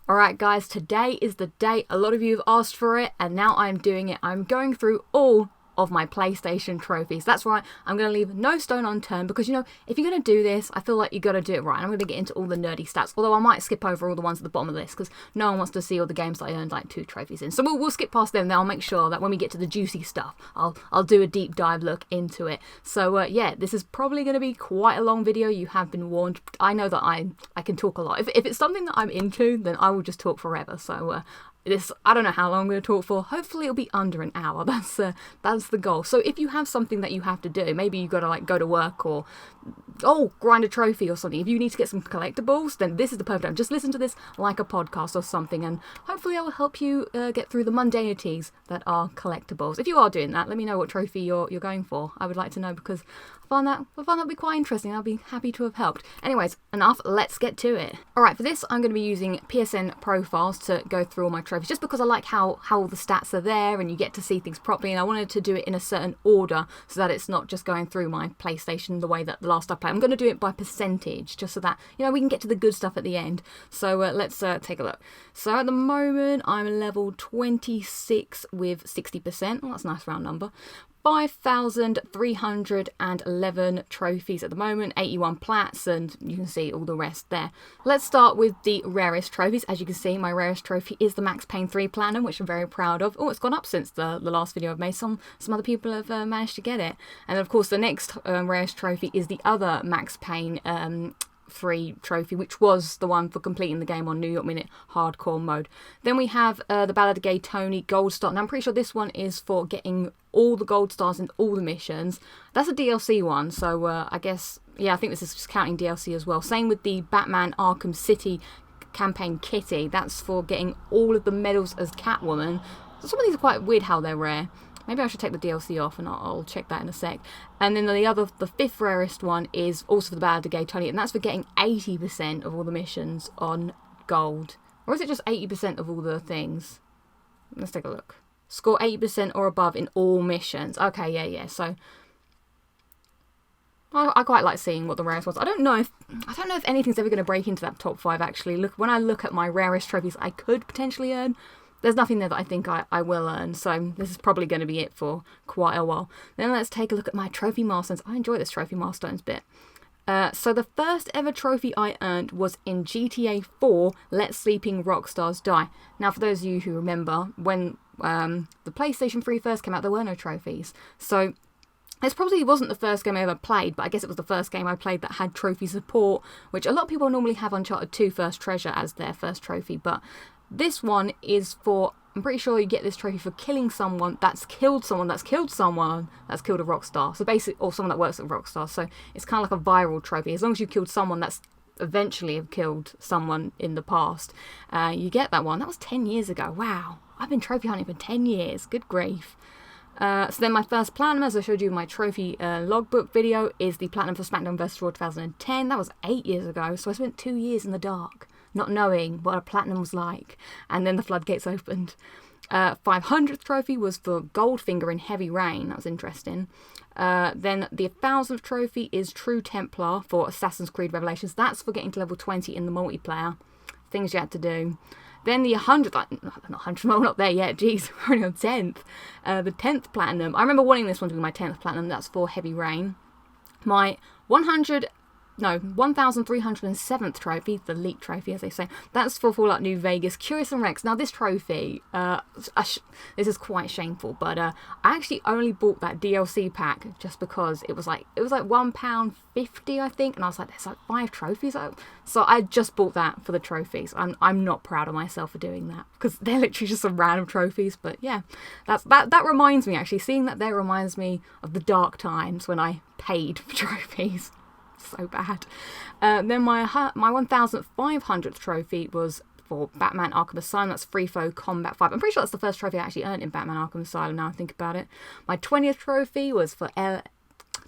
Alright guys, today is the day. A lot of you have asked for it and now I'm doing it. I'm going through all of my PlayStation trophies. That's right, I'm going to leave no stone unturned because, you know, if you're going to do this, I feel like you've got to do it right. I'm going to get into all the nerdy stats, although I might skip over all the ones at the bottom of the list because no one wants to see all the games that I earned like 2 trophies in. So we'll skip past them. Then I'll make sure that when we get to the juicy stuff, I'll do a deep dive look into it. So yeah, this is probably going to be quite a long video. You have been warned. I know that I can talk a lot. If it's something that I'm into, then I will just talk forever. So I don't know how long I'm going to talk for. Hopefully it'll be under an hour. That's the goal. So if you have something that you have to do, maybe you got to like go to work or grind a trophy or something. If you need to get some collectibles, then this is the perfect time. Just listen to this like a podcast or something, and hopefully I will help you get through the mundanities that are collectibles. If you are doing that, let me know what trophy you're going for. I would like to know because I find that would be quite interesting. I'll be happy to have helped. Anyways, enough. Let's get to it. All right, for this I'm going to be using PSN profiles to go through all my trophies, just because I like how all the stats are there and you get to see things properly, and I wanted to do it in a certain order so that it's not just going through my PlayStation the way that the last I played. I'm going to do it by percentage just so that, you know, we can get to the good stuff at the end. So let's take a look. So at the moment I'm level 26 with 60%. Well, that's a nice round number. 5,311 trophies at the moment, 81 plats, and you can see all the rest there. Let's start with the rarest trophies. As you can see, my rarest trophy is the Max Payne 3 Platinum, which I'm very proud of. Oh, it's gone up since the last video I've made. Some other people have managed to get it. And of course, the next rarest trophy is the other Max Payne 3 trophy, which was the one for completing the game on New York Minute hardcore mode. Then we have the Ballad of Gay Tony Gold Star. Now I'm pretty sure this one is for getting all the gold stars in all the missions. That's a DLC one, so I guess, yeah, I think this is just counting DLC as well. Same with the Batman Arkham City campaign kitty. That's for getting all of the medals as Catwoman. Some of these are quite weird how they're rare. Maybe I should take the DLC off and I'll check that in a sec. And then the 5th rarest one is also for the Ballad of Gay Tony, and that's for getting 80% of all the missions on gold. Or is it just 80% of all the things? Let's take a look. Score 80% or above in all missions. Okay, yeah. So I quite like seeing what the rarest was. I don't know if anything's ever going to break into that top 5 actually. When I look at my rarest trophies I could potentially earn, there's nothing there that I think I will earn, so this is probably going to be it for quite a while. Then let's take a look at my trophy milestones. I enjoy this trophy milestones bit. So the first ever trophy I earned was in GTA 4, Let Sleeping Rockstars Die. Now for those of you who remember, when the PlayStation 3 first came out, there were no trophies. So this probably wasn't the first game I ever played, but I guess it was the first game I played that had trophy support, which a lot of people normally have Uncharted 2 First Treasure as their first trophy, but this one is for, I'm pretty sure you get this trophy for killing someone that's killed someone that's killed someone that's killed a Rockstar. So basically, or someone that works at Rockstar. So it's kind of like a viral trophy. As long as you've killed someone that's eventually have killed someone in the past, you get that one. That was 10 years ago. Wow. I've been trophy hunting for 10 years. Good grief. So then my first platinum, as I showed you in my trophy logbook video, is the platinum for SmackDown vs. Raw 2010. That was 8 years ago. So I spent 2 years in the dark, not knowing what a platinum was like, and then the floodgates opened. 500th trophy was for Goldfinger in Heavy Rain. That was interesting. Then the 1000th trophy is True Templar for Assassin's Creed Revelations. That's for getting to level 20 in the multiplayer. Things you had to do. Then the 100th, not 100, well, not there yet, jeez, we're only on 10th. The 10th platinum. I remember wanting this one to be my 10th platinum. That's for Heavy Rain. My 1,307th trophy, the Leak trophy as they say, that's for Fallout New Vegas, Curious and Rex. Now this trophy, this is quite shameful, but I actually only bought that DLC pack just because it was like £1.50 I think, and I was like, there's like 5 trophies, so I just bought that for the trophies. I'm not proud of myself for doing that because they're literally just some random trophies, but yeah, that reminds me, actually seeing that there reminds me of the dark times when I paid for trophies. So bad. Then my 1,500th trophy was for Batman Arkham Asylum. That's Free Foe Combat 5. I'm pretty sure that's the first trophy I actually earned in Batman Arkham Asylum now I think about it. My 20th trophy was for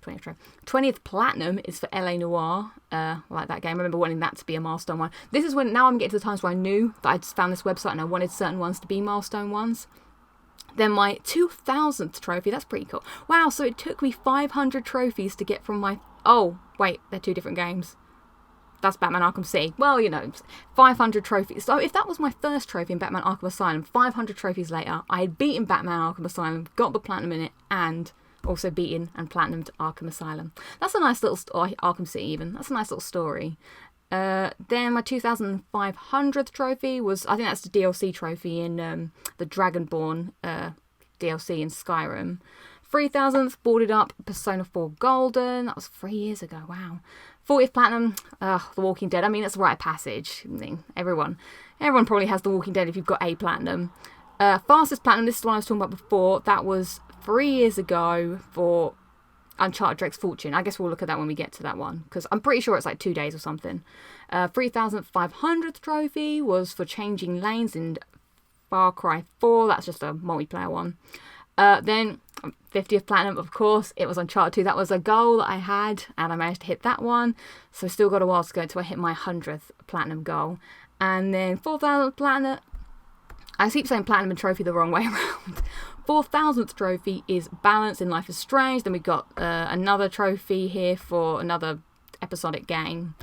20th platinum is for LA Noire. I like that game. I remember wanting that to be a milestone one. This is when, now I'm getting to the times where I knew that I'd found this website and I wanted certain ones to be milestone ones. Then my 2000th trophy, that's pretty cool. Wow, so it took me 500 trophies to get from my... Oh, wait, they're 2 different games. that's Batman Arkham City. Well, 500 trophies. So if that was my first trophy in Batman Arkham Asylum, 500 trophies later, I had beaten Batman Arkham Asylum, got the platinum in it, and also beaten and platinumed Arkham Asylum. That's a nice little Arkham City even. That's a nice little story. Then my 2,500th trophy was, I think that's the DLC trophy in the Dragonborn DLC in Skyrim. 3,000th, boarded up Persona 4 Golden. That was 3 years ago, wow. 40th platinum, The Walking Dead. I mean, it's a rite of passage. I mean, everyone probably has The Walking Dead if you've got a platinum. Fastest platinum, this is the one I was talking about before. That was 3 years ago for Uncharted Drake's Fortune. I guess we'll look at that when we get to that one, because I'm pretty sure it's like 2 days or something. 3,500th trophy was for changing lanes in Far Cry 4. That's just a multiplayer one. Then 50th platinum, of course, it was Uncharted 2. That was a goal that I had, and I managed to hit that one. So still got a while to go until I hit my 100th platinum goal. And then 4,000th platinum. I keep saying platinum and trophy the wrong way around. 4,000th trophy is Balance in Life is Strange. Then we got another trophy here for another episodic game.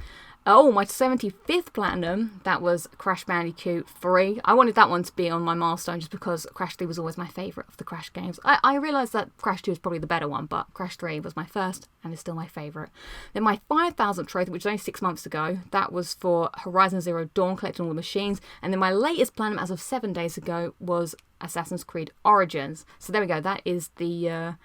Oh, my 75th platinum, that was Crash Bandicoot 3. I wanted that one to be on my milestone just because Crash 3 was always my favourite of the Crash games. I realised that Crash 2 is probably the better one, but Crash 3 was my first and is still my favourite. Then my 5,000th trophy, which was only 6 months ago, that was for Horizon Zero Dawn, collecting all the machines. And then my latest platinum as of 7 days ago was Assassin's Creed Origins. So there we go, that is the...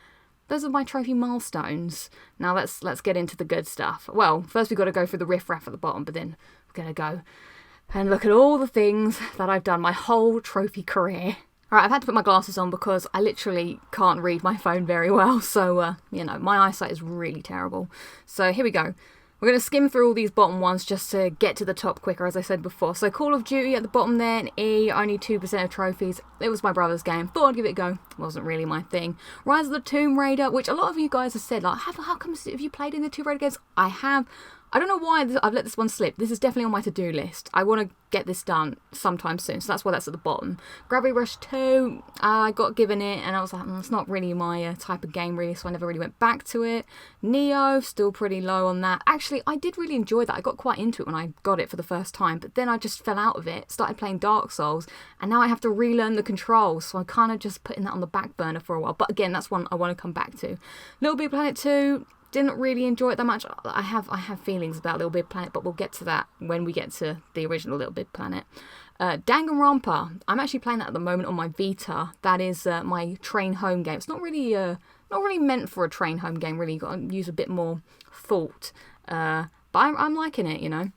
those are my trophy milestones. Now let's get into the good stuff. Well, first we've got to go through the riff-raff at the bottom, but then we're going to go and look at all the things that I've done my whole trophy career. Alright, I've had to put my glasses on because I literally can't read my phone very well, so, my eyesight is really terrible. So here we go. We're going to skim through all these bottom ones just to get to the top quicker, as I said before. So Call of Duty at the bottom there, and E, only 2% of trophies. It was my brother's game. Thought I'd give it a go. Wasn't really my thing. Rise of the Tomb Raider, which a lot of you guys have said, like, how come have you played in the Tomb Raider games? I have. I don't know why I've let this one slip. This is definitely on my to-do list. I want to get this done sometime soon, so that's why that's at the bottom. Gravity Rush 2, I got given it, and I was like, it's not really my type of game, really, so I never really went back to it. Neo, still pretty low on that. Actually, I did really enjoy that. I got quite into it when I got it for the first time, but then I just fell out of it, started playing Dark Souls, and now I have to relearn the controls, so I'm kind of just putting that on the back burner for a while. But again, that's one I want to come back to. Little Big Planet 2, didn't really enjoy it that much. I have feelings about Little Big Planet, but we'll get to that when we get to the original Little Big Planet. Danganronpa. I'm actually playing that at the moment on my Vita. That is my train home game. It's not really meant for a train home game. Really, you've got to use a bit more thought. But I'm liking it. I'm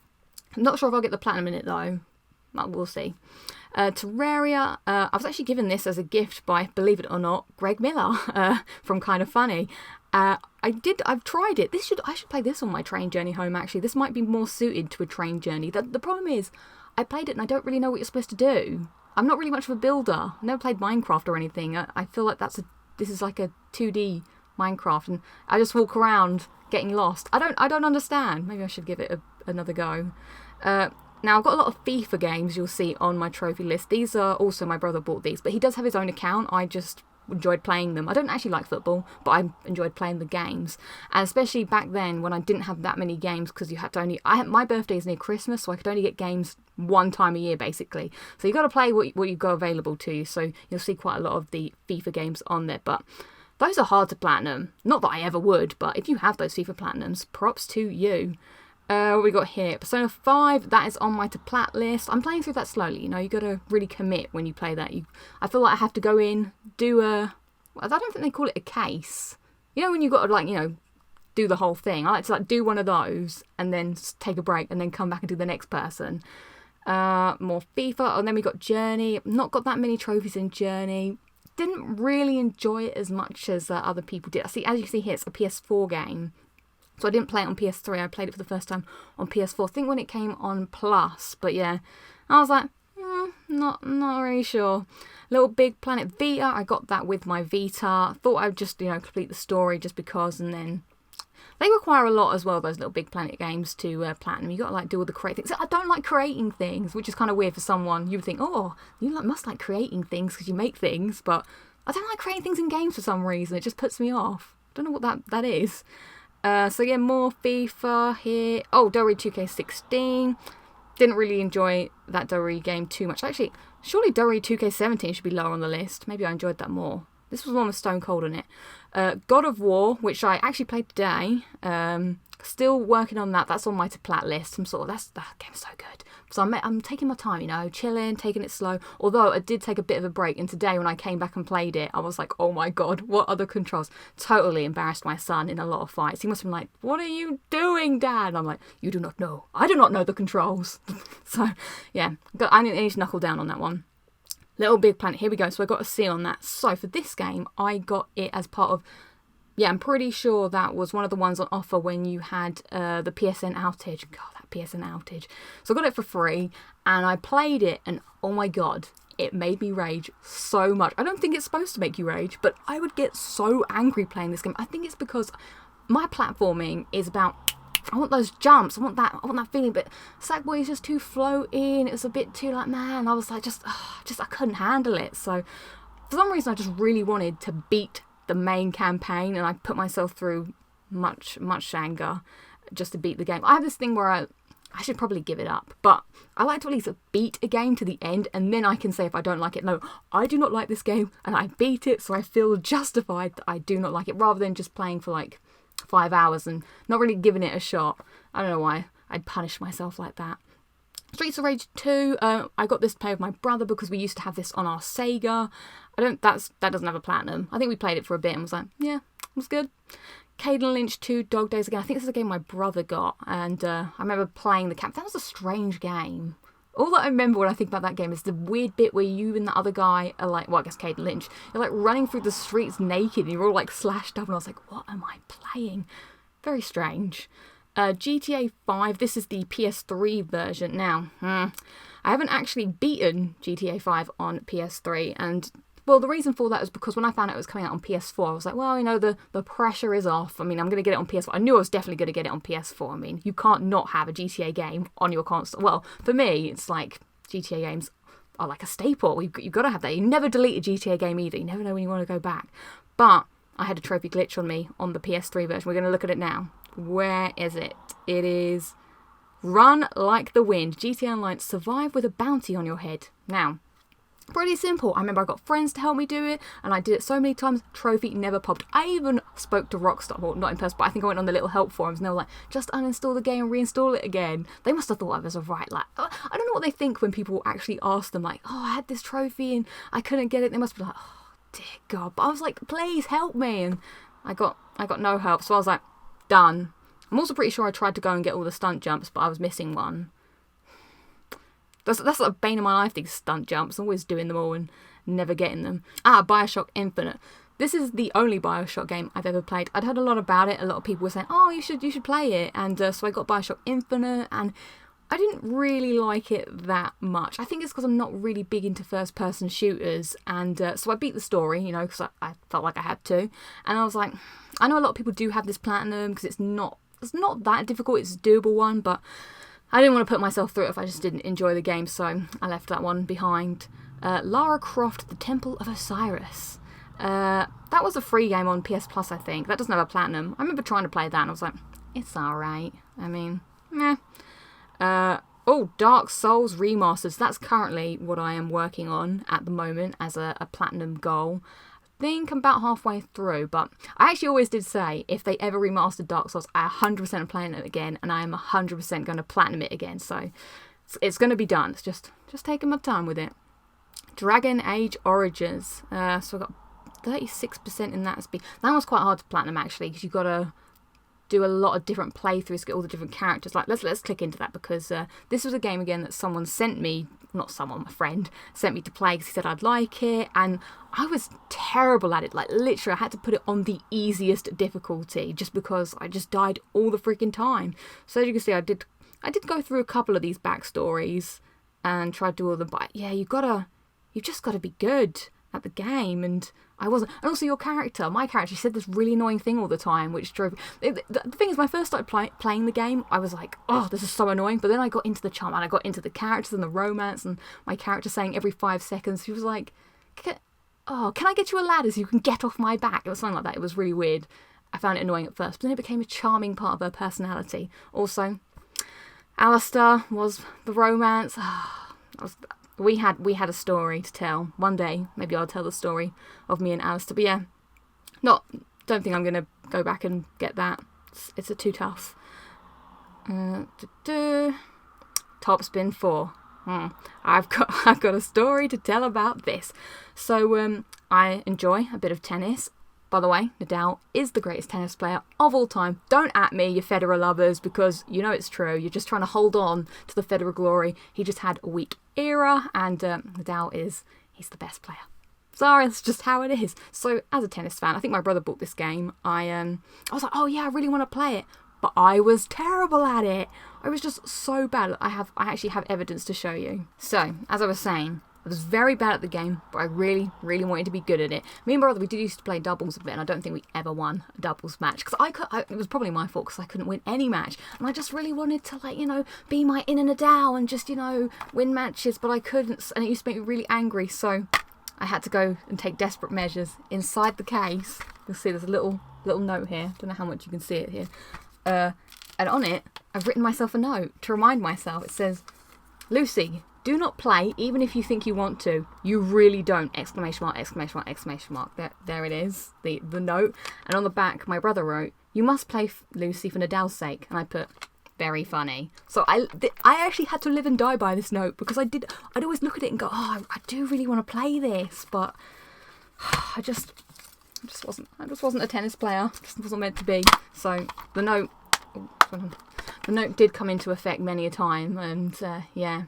not sure if I'll get the platinum in it though. We'll see. Terraria. I was actually given this as a gift by, believe it or not, Greg Miller from Kind of Funny. I've tried it. I should play this on my train journey home, actually. This might be more suited to a train journey. The problem is, I played it and I don't really know what you're supposed to do. I'm not really much of a builder. I've never played Minecraft or anything. I feel like this is like a 2D Minecraft, and I just walk around getting lost. I don't understand. Maybe I should give it another go. Now, I've got a lot of FIFA games you'll see on my trophy list. These are also, my brother bought these, but he does have his own account. I just enjoyed playing them. I don't actually like football, but I enjoyed playing the games. And especially back then when I didn't have that many games, because you had to only... my birthday is near Christmas, so I could only get games one time a year, basically. So you've got to play what you've got available to you. So you'll see quite a lot of the FIFA games on there, but those are hard to platinum. Not that I ever would, but if you have those FIFA platinums, props to you. What we got here? Persona 5, that is on my to plat list. I'm playing through that slowly, you got to really commit when you play that. I feel like I have to go in, I don't think they call it a case. When you've got to, do the whole thing. I like to, do one of those, and then take a break, and then come back and do the next person. More FIFA, and then we got Journey. Not got that many trophies in Journey. Didn't really enjoy it as much as other people did. As you see here, it's a PS4 game. So I didn't play it on PS3, I played it for the first time on PS4. I think when it came on Plus, but yeah. I was like, not really sure. Little Big Planet Vita, I got that with my Vita. Thought I'd just, complete the story just because, and then... They require a lot as well, those Little Big Planet games to platinum. You got to do all the create things. I don't like creating things, which is kind of weird for someone. You would think, oh, you must like creating things because you make things, but I don't like creating things in games for some reason. It just puts me off. I don't know what that is. So yeah, more FIFA here. Oh, Dory 2K16. Didn't really enjoy that Dory game too much. Actually, surely Dory 2K17 should be lower on the list. Maybe I enjoyed that more. This was one with Stone Cold in it. God of War, which I actually played today. Still working on that. That's on my to plat list. That game's so good. So I'm taking my time, you know, chilling, taking it slow. Although I did take a bit of a break. And today when I came back and played it, I was like, oh my god, what other controls? Totally embarrassed my son in a lot of fights. He must have been like, what are you doing, Dad? And I'm like, you do not know. I do not know the controls. So yeah, I need to knuckle down on that one. Little Big Planet, here we go. So I got a C on that. So for this game, I got it as part of, yeah, I'm pretty sure that was one of the ones on offer when you had the PSN outage. God, that PSN outage. So I got it for free, and I played it, and oh my god, it made me rage so much. I don't think it's supposed to make you rage, but I would get so angry playing this game. I think it's because my platforming is about, I want those jumps, I want that feeling, but Sackboy is just too floating. It was a bit too like, man, I was like, I couldn't handle it. So for some reason, I just really wanted to beat the main campaign, and I put myself through much anger just to beat the game. I have this thing where I should probably give it up, but I like to at least beat a game to the end, and then I can say if I don't like it, no, I do not like this game, and I beat it, so I feel justified that I do not like it, rather than just playing for like 5 hours and not really giving it a shot. I don't know why I'd punish myself like that. Streets of Rage 2, I got this to play with my brother because we used to have this on our Sega. That doesn't have a platinum. I think we played it for a bit and was like, yeah, it was good. Caden Lynch 2, Dog Days Again. I think this is a game my brother got, and I remember playing the camp. That was a strange game. All that I remember when I think about that game is the weird bit where you and the other guy are like, well, I guess Caden Lynch, you're like running through the streets naked and you're all like slashed up, and I was like, what am I playing? Very strange. GTA 5, this is the PS3 version. Now, I haven't actually beaten GTA 5 on PS3, and well, the reason for that was because when I found out it was coming out on PS4, I was like, well, you know, the pressure is off. I mean, I'm going to get it on PS4. I knew I was definitely going to get it on PS4. I mean, you can't not have a GTA game on your console. Well, for me, it's like GTA games are like a staple. You've got to have that. You never delete a GTA game either. You never know when you want to go back. But I had a trophy glitch on me on the PS3 version. We're going to look at it now. Where is it? It is Run Like the Wind. GTA Online, survive with a bounty on your head. Now, pretty simple. I remember I got friends to help me do it, and I did it so many times, trophy never popped. I even spoke to Rockstar, well, not in person, but I think I went on the little help forums, and they were like, just uninstall the game and reinstall it again. They must have thought I was alright. Like, I don't know what they think when people actually ask them, like, oh, I had this trophy and I couldn't get it. They must be like, oh, dear God. But I was like, please help me. And I got no help, so I was like, done. I'm also pretty sure I tried to go and get all the stunt jumps, but I was missing one. That's like a bane of my life, these stunt jumps. I'm always doing them all and never getting them. Bioshock Infinite. This is the only Bioshock game I've ever played. I'd heard a lot about it. A lot of people were saying, oh, you should play it. And so I got Bioshock Infinite, and I didn't really like it that much. I think it's because I'm not really big into first-person shooters. And so I beat the story, you know, because I felt like I had to. And I was like, I know a lot of people do have this platinum because it's not that difficult. It's a doable one, but I didn't want to put myself through it if I just didn't enjoy the game, so I left that one behind. Lara Croft, The Temple of Osiris. That was a free game on PS Plus, I think. That doesn't have a platinum. I remember trying to play that and I was like, it's alright. I mean, meh. Dark Souls Remasters. That's currently what I am working on at the moment as a platinum goal. I think I'm about halfway through, but I actually always did say if they ever remastered Dark Souls, I 100% am playing it again, and I am 100% going to platinum it again, so it's going to be done. It's just taking my time with it. Dragon Age Origins. So I got 36% in that speed. That was quite hard to platinum actually, because you've got to do a lot of different playthroughs to get all the different characters. Like, let's click into that, because this was a game again that someone sent me, not someone, my friend, sent me to play because he said I'd like it, and I was terrible at it. Like, literally, I had to put it on the easiest difficulty just because I just died all the freaking time. So as you can see, I did go through a couple of these backstories and try to do all of them, but yeah, you've just got to be good at the game, and I wasn't. And also my character, she said this really annoying thing all the time, which drove... The thing is, when I first started playing the game, I was like, oh, this is so annoying, but then I got into the charm, and I got into the characters and the romance, and my character saying every 5 seconds, she was like, can I get you a ladder so you can get off my back? It was something like that. It was really weird. I found it annoying at first, but then it became a charming part of her personality. Also, Alistair was the romance. We had a story to tell. One day, maybe I'll tell the story of me and Alistair. But yeah, don't think I'm gonna go back and get that. It's too tough. Top spin 4. I've got a story to tell about this. So I enjoy a bit of tennis. By the way, Nadal is the greatest tennis player of all time. Don't at me, you Federer lovers, because you know it's true. You're just trying to hold on to the Federer glory. He just had a weak era, and Nadal he's the best player. Sorry, that's just how it is. So as a tennis fan, I think my brother bought this game. I was like, oh yeah, I really want to play it. But I was terrible at it. I was just so bad. I actually have evidence to show you. So, as I was saying, I was very bad at the game, but I really, really wanted to be good at it. Me and my brother, we used to play doubles a bit, and I don't think we ever won a doubles match. Because it was probably my fault, because I couldn't win any match. And I just really wanted to, like, be my in and a Nadal and just, win matches, but I couldn't. And it used to make me really angry, so I had to go and take desperate measures. Inside the case, you'll see there's a little note here. Don't know how much you can see it here. And on it, I've written myself a note to remind myself. It says, Lucy, do not play even if you think you want to. You really don't! Exclamation mark, exclamation mark, exclamation mark. There it is, the note. And on the back, my brother wrote, you must play Lucy for Nadal's sake. And I put, very funny. So I actually had to live and die by this note, because I'd always look at it and go, oh, I do really want to play this, but I just wasn't a tennis player. Just wasn't meant to be. So the note did come into effect many a time, and yeah,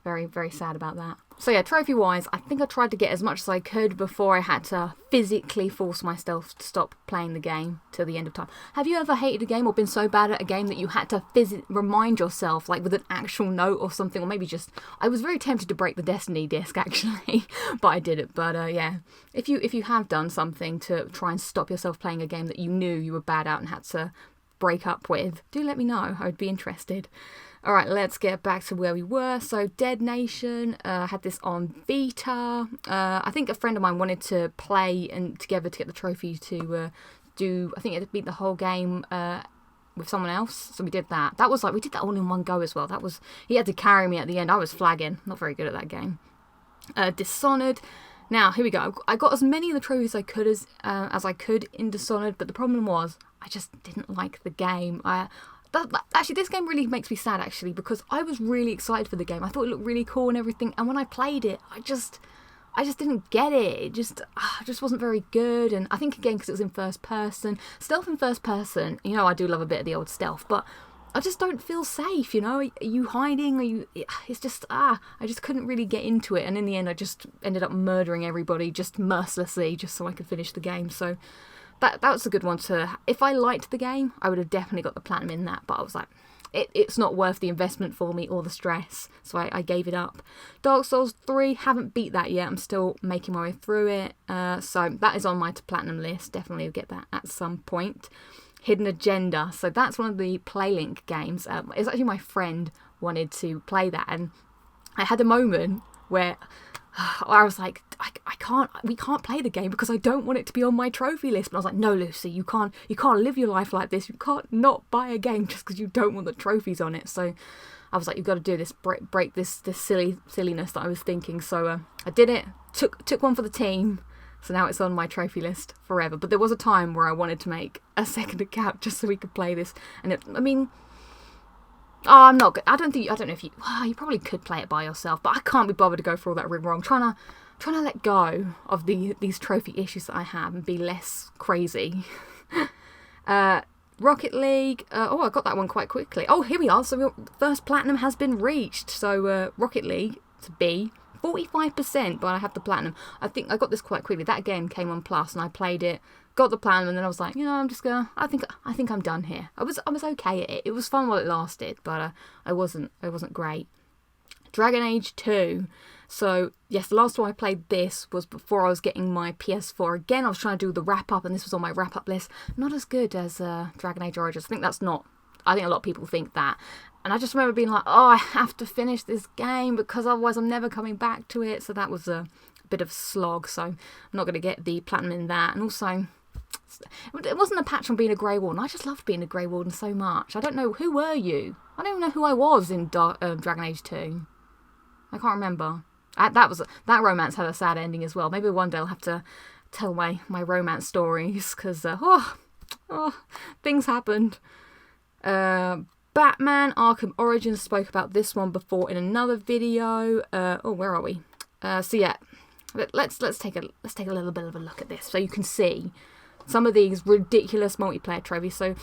very, very sad about that. So yeah, trophy-wise, I think I tried to get as much as I could before I had to physically force myself to stop playing the game till the end of time. Have you ever hated a game or been so bad at a game that you had to remind yourself, like with an actual note or something, or maybe just... I was very tempted to break the Destiny disc, actually, but I didn't. But yeah, if you have done something to try and stop yourself playing a game that you knew you were bad at and had to break up with, do let me know. I would be interested. Alright, let's get back to where we were. So, Dead Nation, had this on Vita. I think a friend of mine wanted to play and together to get the trophy to do, I think it had to beat the whole game with someone else. So we did that. That was like, we did that all in one go as well. He had to carry me at the end. I was flagging. Not very good at that game. Dishonored. Now, here we go. I got as many of the trophies as I could in Dishonored, but the problem was, I just didn't like the game. Actually, this game really makes me sad, actually, because I was really excited for the game. I thought it looked really cool and everything, and when I played it, I just didn't get it. It just wasn't very good, and I think, again, because it was in first person. Stealth in first person, I do love a bit of the old stealth, but I just don't feel safe, Are you hiding? It's just, I just couldn't really get into it, and in the end, I just ended up murdering everybody just mercilessly, just so I could finish the game, so... That was a good one to... If I liked the game, I would have definitely got the platinum in that. But I was like, it's not worth the investment for me or the stress. So I gave it up. Dark Souls 3, haven't beat that yet. I'm still making my way through it. So that is on my platinum list. Definitely will get that at some point. Hidden Agenda. So that's one of the Playlink games. It's actually my friend wanted to play that. And I had a moment where... I was like, we can't play the game because I don't want it to be on my trophy list. But I was like, no, Lucy, you can't live your life like this. You can't not buy a game just because you don't want the trophies on it. So I was like, you've got to do this, break this silliness that I was thinking. So I did it, took one for the team. So now it's on my trophy list forever. But there was a time where I wanted to make a second account just so we could play this. And I'm not good. I don't know if you... Well, you probably could play it by yourself, but I can't be bothered to go through all that rigmarole. I'm trying to let go of these trophy issues that I have and be less crazy. Rocket League. I got that one quite quickly. Oh, here we are. So your first platinum has been reached. So Rocket League to B. 45%, but I have the platinum. I think I got this quite quickly. That game came on Plus, and I played it, got the platinum, and then I was like, I'm just gonna. I think I'm done here. I was okay at it. It was fun while it lasted, but I wasn't great. Dragon Age 2. So yes, the last time I played this was before I was getting my PS4. Again, I was trying to do the wrap up, and this was on my wrap up list. Not as good as Dragon Age Origins. I think a lot of people think that. And I just remember being like, I have to finish this game because otherwise I'm never coming back to it. So that was a bit of a slog. So I'm not going to get the platinum in that. And also, It wasn't a patch on being a Grey Warden. I just loved being a Grey Warden so much. I don't know, who were you? I don't even know who I was in Dragon Age 2. I can't remember. That romance had a sad ending as well. Maybe one day I'll have to tell my romance stories, because things happened. Batman Arkham Origins, spoke about this one before in another video. Where are we? So yeah, let's take a little bit of a look at this so you can see some of these ridiculous multiplayer trophies. So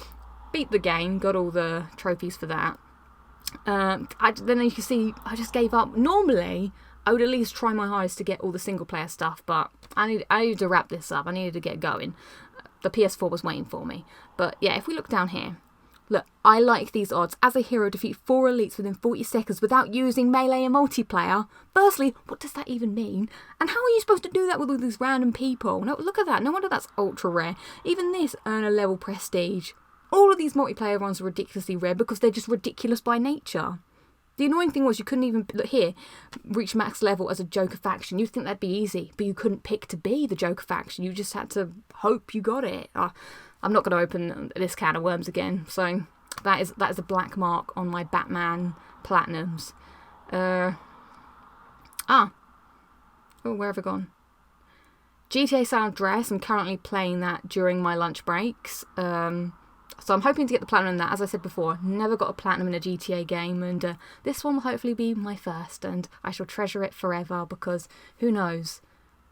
beat the game, got all the trophies for that. Then you can see I just gave up. Normally I would at least try my hardest to get all the single player stuff, but I needed to wrap this up. I needed to get going. The PS4 was waiting for me. But yeah, if we look down here, look, I like these odds. As a hero, defeat 4 elites within 40 seconds without using melee and multiplayer. Firstly, what does that even mean? And how are you supposed to do that with all these random people? No, look at that. No wonder that's ultra rare. Even this, earn a level prestige. All of these multiplayer ones are ridiculously rare because they're just ridiculous by nature. The annoying thing was you couldn't even, look here, reach max level as a Joker faction. You'd think that'd be easy, but you couldn't pick to be the Joker faction. You just had to hope you got it. I'm not going to open this can of worms again. So that is a black mark on my Batman Platinums. Where have I gone? GTA San Andreas, I'm currently playing that during my lunch breaks. So I'm hoping to get the platinum in that. As I said before, never got a platinum in a GTA game, and this one will hopefully be my first, and I shall treasure it forever, because who knows?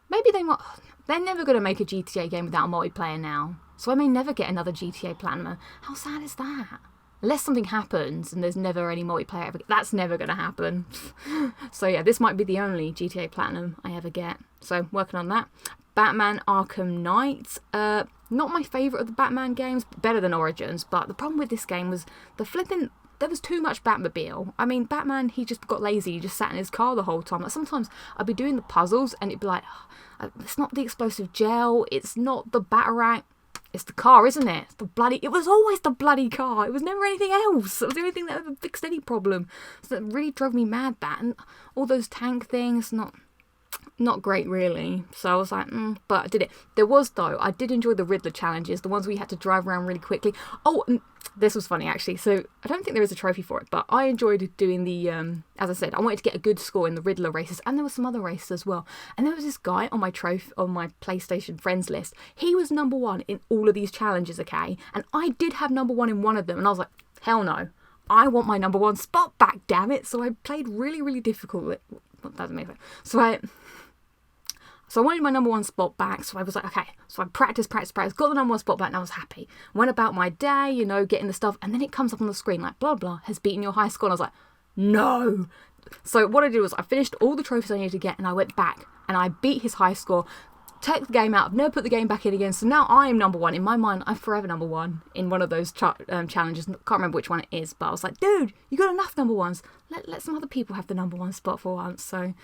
Maybe they're never going to make a GTA game without a multiplayer now, so I may never get another GTA platinum. How sad is that? Unless something happens and there's never any multiplayer ever. That's never going to happen. So yeah, this might be the only GTA platinum I ever get. So working on that. Batman Arkham Knight. Not my favourite of the Batman games. Better than Origins. But the problem with this game was there was too much Batmobile. I mean, Batman, he just got lazy. He just sat in his car the whole time. Like, sometimes I'd be doing the puzzles and it'd be like, it's not the explosive gel. It's not the Batarang. It's the car, isn't it? It was always the bloody car. It was never anything else. It was the only thing that ever fixed any problem. So that really drove me mad, that. And all those tank things, not great really. So I was like, but I did it. I did enjoy the Riddler challenges, the ones where you had to drive around really quickly. Oh, and this was funny actually. So I don't think there is a trophy for it, but I enjoyed doing the, as I said, I wanted to get a good score in the Riddler races, and there were some other races as well. And there was this guy on my PlayStation friends list. He was number 1 in all of these challenges, okay? And I did have number 1 in one of them, and I was like, hell no. I want my number 1 spot back, damn it. So I played really, really difficult. That doesn't make sense. So I wanted my number 1 spot back, so I was like, okay. So I practiced, got the number 1 spot back, and I was happy. Went about my day, getting the stuff, and then it comes up on the screen like, blah, blah, has beaten your high score, and I was like, no. So what I did was I finished all the trophies I needed to get, and I went back, and I beat his high score, took the game out, I've never put the game back in again, so now I am number 1. In my mind, I'm forever number 1 in one of those challenges. Can't remember which one it is, but I was like, dude, you got enough number 1s. Let some other people have the number 1 spot for once, so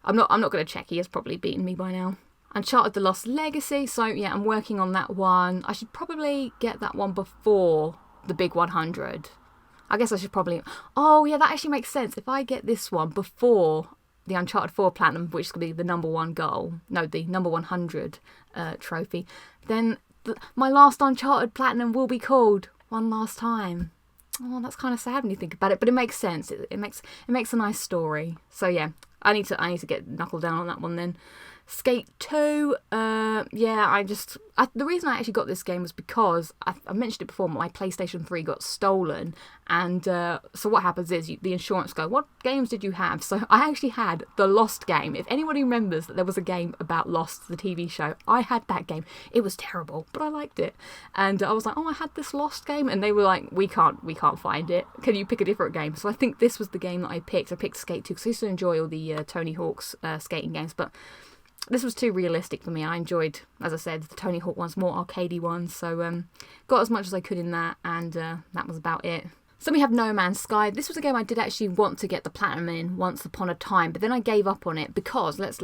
I'm not going to check. He has probably beaten me by now. Uncharted The Lost Legacy. So yeah, I'm working on that one. I should probably get that one before the big 100. I guess I should probably... Oh yeah, that actually makes sense. If I get this one before the Uncharted 4 Platinum, which is going to be the number 1 goal, no, the number 100 trophy, then my last Uncharted Platinum will be called One Last Time. Oh, that's kind of sad when you think about it, but it makes sense. It makes a nice story. So yeah, I need to get knuckled down on that one then. Skate 2, the reason I actually got this game was because, I mentioned it before, my PlayStation 3 got stolen, and so what happens is the insurance go, what games did you have? So I actually had the Lost game. If anybody remembers that there was a game about Lost, the TV show, I had that game. It was terrible, but I liked it, and I was like, oh, I had this Lost game, and they were like, we can't find it. Can you pick a different game? So I think this was the game that I picked. I picked Skate 2 because I used to enjoy all the Tony Hawk's skating games, but this was too realistic for me. I enjoyed, as I said, the Tony Hawk ones, more arcadey ones, so got as much as I could in that, and that was about it. So we have No Man's Sky. This was a game I did actually want to get the platinum in once upon a time, but then I gave up on it because let's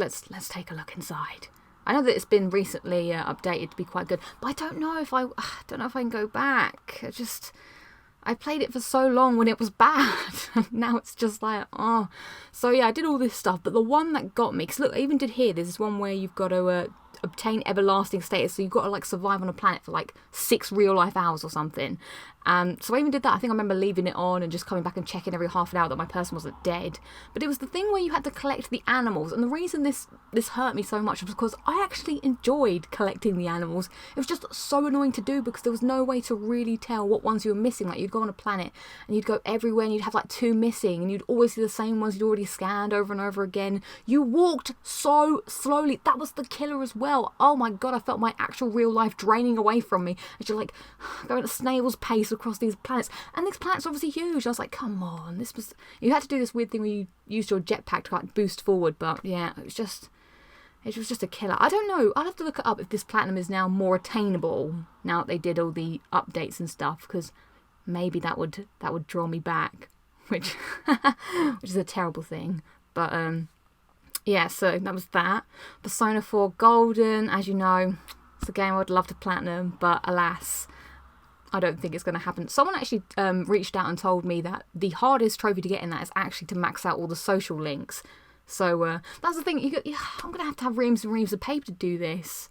take a look inside. I know that it's been recently updated to be quite good, but I don't know if I can go back. I played it for so long when it was bad. Now it's just like, oh. So yeah, I did all this stuff, but the one that got me, because look, I even did here, there's this one where you've got to obtain everlasting status. So you've got to like survive on a planet for like 6 real life hours or something. So I even did that. I think I remember leaving it on and just coming back and checking every half an hour that my person wasn't dead. But it was the thing where you had to collect the animals. And the reason this hurt me so much was because I actually enjoyed collecting the animals. It was just so annoying to do because there was no way to really tell what ones you were missing. Like you'd go on a planet and you'd go everywhere and you'd have like 2 missing and you'd always see the same ones you'd already scanned over and over again. You walked so slowly. That was the killer as well. Oh my god, I felt my actual real life draining away from me as you're like going at a snail's pace across these planets. And these planets are obviously huge. I was like, come on, you had to do this weird thing where you used your jetpack to like boost forward, but yeah, it was just a killer. I don't know. I'll have to look it up if this platinum is now more attainable now that they did all the updates and stuff, because maybe that would draw me back, which is a terrible thing. But yeah, so that was that. Persona 4 Golden, as you know, it's a game I would love to platinum, but alas, I don't think it's going to happen. Someone actually reached out and told me that the hardest trophy to get in that is actually to max out all the social links. So that's the thing. I'm going to have reams and reams of paper to do this.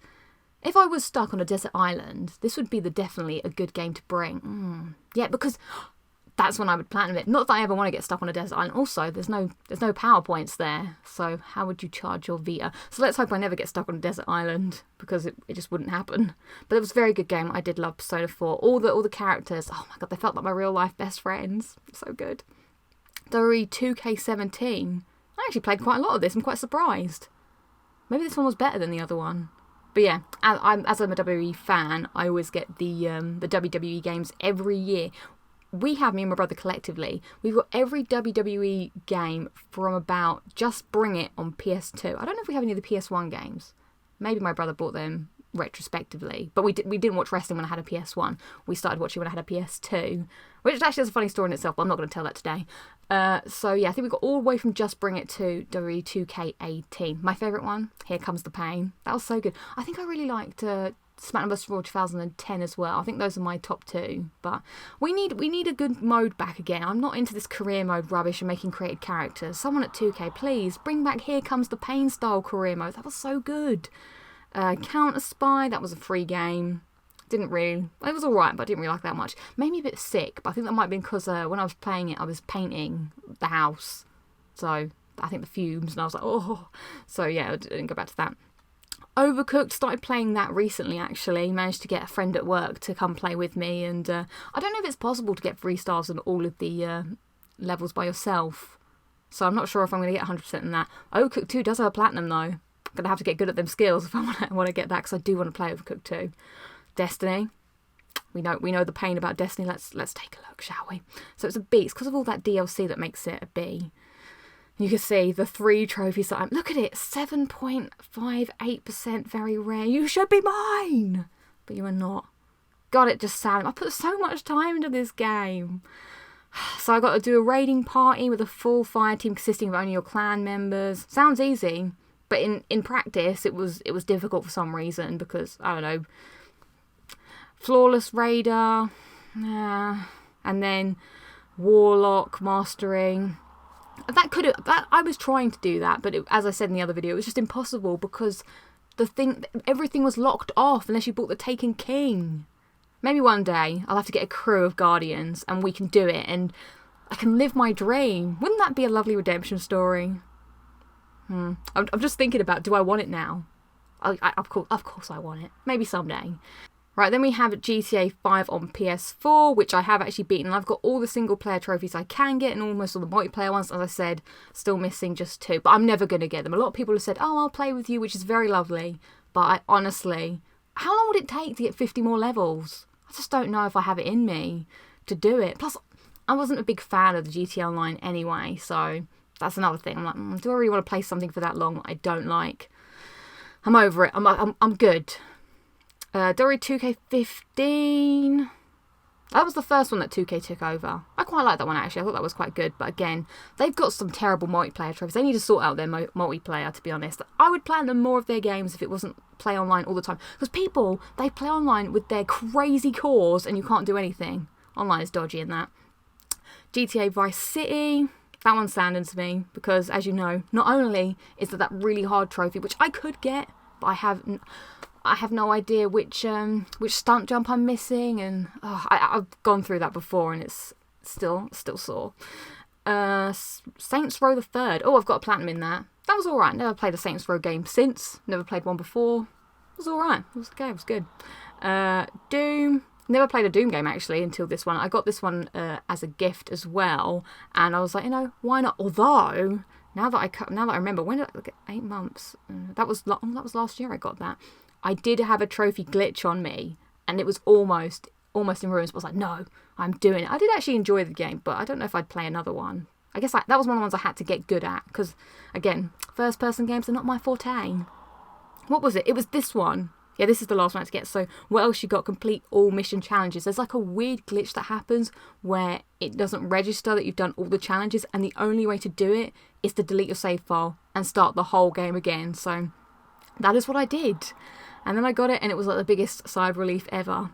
If I was stuck on a desert island, this would be definitely a good game to bring. Yeah, because that's when I would platinum it. Not that I ever want to get stuck on a desert island. Also, there's no PowerPoints there. So how would you charge your Vita? So let's hope I never get stuck on a desert island, because it just wouldn't happen. But it was a very good game. I did love Persona 4. All the characters, oh my god, they felt like my real life best friends. So good. WWE 2K17. I actually played quite a lot of this. I'm quite surprised. Maybe this one was better than the other one. But yeah, as I'm a WWE fan, I always get the WWE games every year. Me and my brother collectively, we've got every WWE game from about Just Bring It on PS2. I don't know if we have any of the PS1 games. Maybe my brother bought them retrospectively. But we didn't watch wrestling when I had a PS1. We started watching when I had a PS2. Which actually is a funny story in itself, but I'm not going to tell that today. So yeah, I think we got all the way from Just Bring It to WWE 2K18. My favourite one, Here Comes the Payne. That was so good. I think I really liked SmackDown vs. Raw 2010 as well. I think those are my top 2. But we need a good mode back again. I'm not into this career mode rubbish and making created characters. Someone at 2K, please bring back Here Comes the Payne style career mode. That was so good. Counter Spy, that was a free game. It was alright, but I didn't really like that much. Made me a bit sick, but I think that might have been because when I was playing it, I was painting the house. So I think the fumes, and I was like, oh. So yeah, I didn't go back to that. Overcooked, started playing that recently actually. Managed to get a friend at work to come play with me, and I don't know if it's possible to get 3 stars on all of the levels by yourself. So I'm not sure if I'm going to get 100% in that. Overcooked 2 does have a platinum though. I'm going to have to get good at them skills if I want to get that, because I do want to play Overcooked 2. Destiny. We know the pain about Destiny. Let's take a look, shall we? So it's a B. It's because of all that DLC that makes it a B. You can see the 3 trophies that look at it, 7.58% very rare. You should be mine, but you are not. God, it just sounded. I put so much time into this game. So I got to do a raiding party with a full fire team consisting of only your clan members. Sounds easy, but in practice it was difficult for some reason, because I don't know. Flawless Raider, and then Warlock mastering. I was trying to do that, but as I said in the other video, it was just impossible because everything was locked off unless you bought the Taken King. Maybe one day I'll have to get a crew of Guardians and we can do it, and I can live my dream. Wouldn't that be a lovely redemption story? I'm just thinking about, do I want it now? Of course I want it. Maybe someday. Right, then we have GTA 5 on PS4, which I have actually beaten. I've got all the single-player trophies I can get and almost all the multiplayer ones. As I said, still missing just 2. But I'm never going to get them. A lot of people have said, oh, I'll play with you, which is very lovely. But I honestly, how long would it take to get 50 more levels? I just don't know if I have it in me to do it. Plus, I wasn't a big fan of the GTA Online anyway, so that's another thing. I'm like, do I really want to play something for that long that I don't like? I'm over it. I'm good. Dory 2K15. That was the first one that 2K took over. I quite like that one actually. I thought that was quite good. But again, they've got some terrible multiplayer trophies. They need to sort out their multiplayer, to be honest. I would platinum more of their games if it wasn't play online all the time. Because people, they play online with their crazy cores and you can't do anything. Online is dodgy in that. GTA Vice City. That one's sounding to me. Because as you know, not only is that really hard trophy, which I could get, but I have no idea which stunt jump I'm missing, and I've gone through that before, and it's still sore. Saints Row the Third. Oh, I've got a platinum in that. That was alright. Never played a Saints Row game since. Never played one before. It was alright. It was okay. It was good. Doom. Never played a Doom game actually until this one. I got this one as a gift as well, and I was like, why not? Although now that I remember, when did I get 8 months? That was last year. I got that. I did have a trophy glitch on me, and it was almost in ruins. But I was like, no, I'm doing it. I did actually enjoy the game, but I don't know if I'd play another one. I guess that was one of the ones I had to get good at, because again, first person games are not my forte. What was it? It was this one. Yeah, this is the last one I had to get. So what else you got? Complete all mission challenges. There's like a weird glitch that happens where it doesn't register that you've done all the challenges, and the only way to do it is to delete your save file and start the whole game again. So that is what I did. And then I got it, and it was like the biggest sigh of relief ever.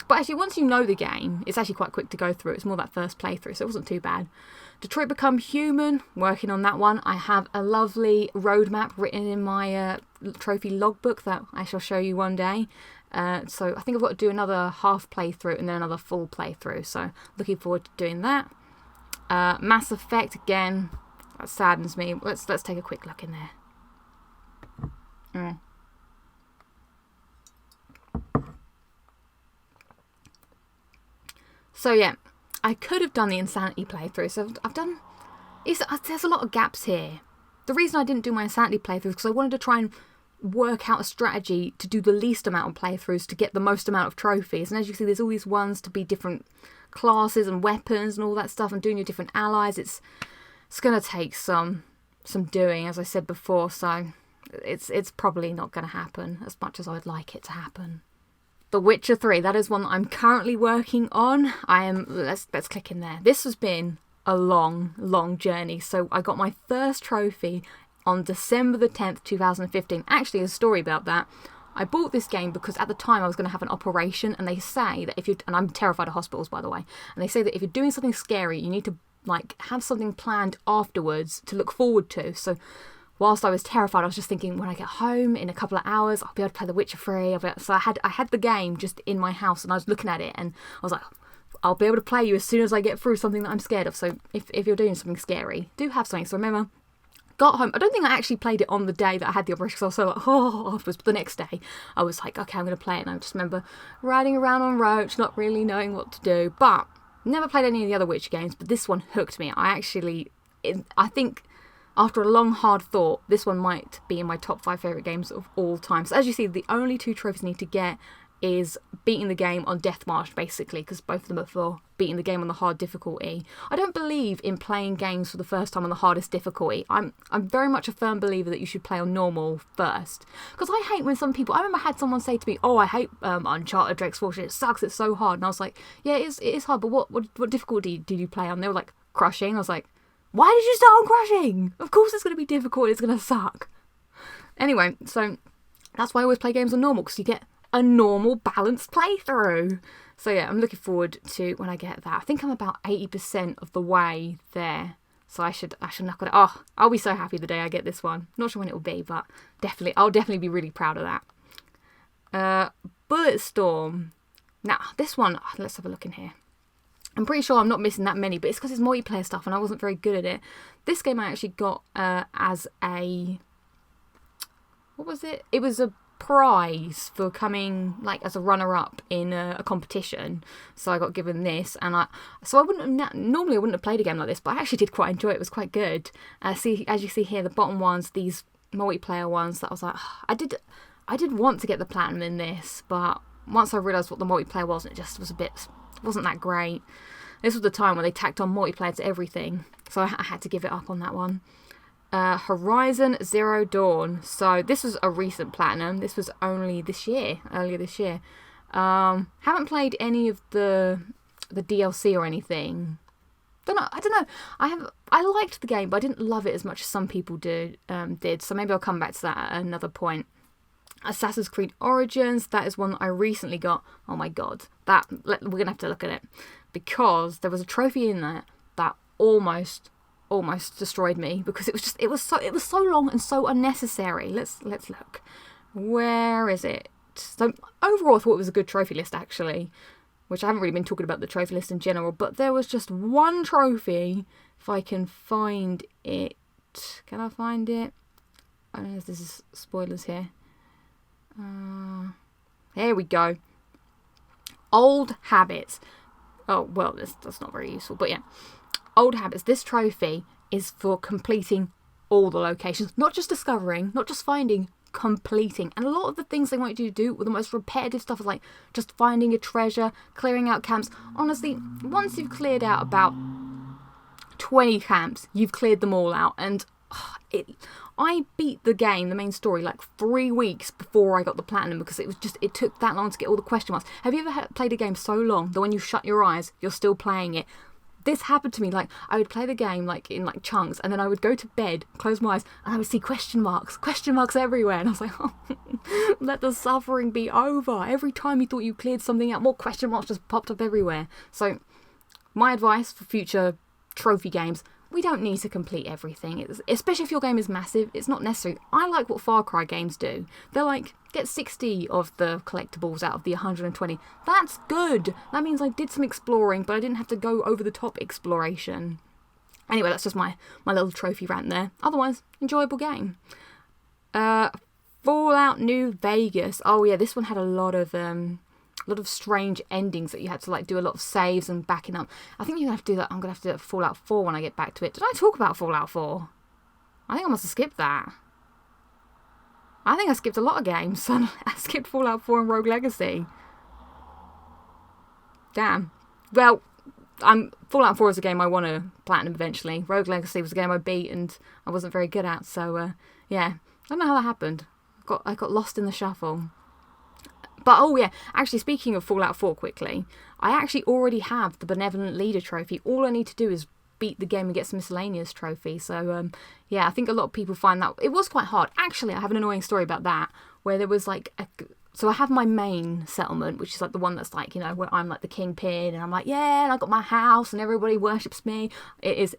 But actually, once you know the game, it's actually quite quick to go through. It's more that first playthrough, so it wasn't too bad. Detroit Become Human, working on that one. I have a lovely roadmap written in my trophy logbook that I shall show you one day. So I think I've got to do another half playthrough and then another full playthrough. So looking forward to doing that. Mass Effect, again, that saddens me. Let's take a quick look in there. So yeah, I could have done the Insanity playthrough, so I've done... There's a lot of gaps here. The reason I didn't do my Insanity playthrough is because I wanted to try and work out a strategy to do the least amount of playthroughs to get the most amount of trophies. And as you can see, there's all these ones to be different classes and weapons and all that stuff, and doing your different allies. It's going to take some doing, as I said before, so it's probably not going to happen as much as I would like it to happen. The Witcher 3, that is one that I'm currently working on. Let's click in there. This has been a long journey. So I got my first trophy on December the 10th, 2015. Actually, there's a story about that. I bought this game because at the time I was going to have an operation, and they say that and I'm terrified of hospitals, by the way, and they say that if you're doing something scary, you need to have something planned afterwards to look forward to. So whilst I was terrified, I was just thinking, when I get home in a couple of hours, I'll be able to play The Witcher 3. So I had the game just in my house, and I was looking at it, and I was like, I'll be able to play you as soon as I get through something that I'm scared of. So if you're doing something scary, do have something. So I remember, got home. I don't think I actually played it on the day that I had the operation, because I was so like, afterwards. But the next day, I was like, okay, I'm going to play it. And I just remember riding around on Roach, not really knowing what to do. But never played any of the other Witcher games, but this one hooked me. I think... After a long, hard thought, this one might be in my top 5 favourite games of all time. So as you see, the only 2 trophies I need to get is beating the game on Death March, basically, because both of them are for beating the game on the hard difficulty. I don't believe in playing games for the first time on the hardest difficulty. I'm very much a firm believer that you should play on normal first. Because I hate when some people... I remember I had someone say to me, I hate Uncharted Drake's Fortune. It sucks, it's so hard. And I was like, yeah, it is hard, but what difficulty did you play on? They were like, crushing. I was like, why did you start on crushing? Of course it's going to be difficult, it's going to suck. Anyway, so that's why I always play games on normal, because you get a normal, balanced playthrough. So yeah, I'm looking forward to when I get that. I think I'm about 80% of the way there. So I should knock it out. Oh, I'll be so happy the day I get this one. Not sure when it will be, but I'll definitely be really proud of that. Bulletstorm. Now, this one, let's have a look in here. I'm pretty sure I'm not missing that many, but it's because it's multiplayer stuff and I wasn't very good at it. This game I actually got as a... What was it? It was a prize for coming as a runner-up in a competition. So I got given this, and normally I wouldn't have played a game like this, but I actually did quite enjoy it. It was quite good. As you see here, the bottom ones, these multiplayer ones, that I was like, I did want to get the platinum in this, but once I realised what the multiplayer was, it just was wasn't that great. This was the time when they tacked on multiplayer to everything, so I had to give it up on that one. Horizon Zero Dawn. So this was a recent platinum. This was only earlier this year. Haven't played any of the DLC or anything. I don't know. I liked the game, but I didn't love it as much as some people did. So maybe I'll come back to that at another point. Assassin's Creed Origins, that is one that I recently got. Oh my god, we're gonna have to look at it, because there was a trophy in there that almost destroyed me, because it was so long and so unnecessary. Let's look. Where is it? So overall, I thought it was a good trophy list, actually, which I haven't really been talking about the trophy list in general, but there was just one trophy, if I can find it. Can I find it? I don't know if this is spoilers here. Here we go. Old Habits. Oh, well, that's not very useful, but yeah. Old Habits. This trophy is for completing all the locations. Not just discovering, not just finding, completing. And a lot of the things they want you to do with the most repetitive stuff is like just finding a treasure, clearing out camps. Honestly, once you've cleared out about 20 camps, you've cleared them all out. And I beat the game, the main story, like 3 weeks before I got the platinum because it took that long to get all the question marks. Have you ever played a game so long that when you shut your eyes, you're still playing it? This happened to me. Like, I would play the game like in like chunks, and then I would go to bed, close my eyes, and I would see question marks everywhere, and I was like, oh, let the suffering be over. Every time you thought you cleared something out, more question marks just popped up everywhere. So my advice for future trophy games: we don't need to complete everything, especially if your game is massive. It's not necessary. I like what Far Cry games do. They're like, get 60 of the collectibles out of the 120. That's good. That means I did some exploring, but I didn't have to go over the top exploration. Anyway, that's just my little trophy rant there. Otherwise, enjoyable game. Fallout New Vegas. Oh yeah, this one had a lot of strange endings that you had to like do a lot of saves and backing up. I think you're gonna have to do that. I'm gonna have to do that for Fallout 4 when I get back to it. Did I talk about Fallout 4? I think I must have skipped that. I think I skipped a lot of games. I skipped Fallout 4 and Rogue Legacy. Damn. Well, Fallout 4 is a game I want to platinum eventually. Rogue Legacy was a game I beat and I wasn't very good at. So yeah, I don't know how that happened. I got lost in the shuffle. But oh yeah, actually speaking of Fallout 4 quickly, I actually already have the Benevolent Leader trophy. All I need to do is beat the game and get some miscellaneous trophy. So yeah, I think a lot of people find that it was quite hard. Actually, I have an annoying story about that, where there was like so I have my main settlement, which is like the one that's like, you know, where I'm like the kingpin and I'm like, yeah, and I got my house and everybody worships me. It is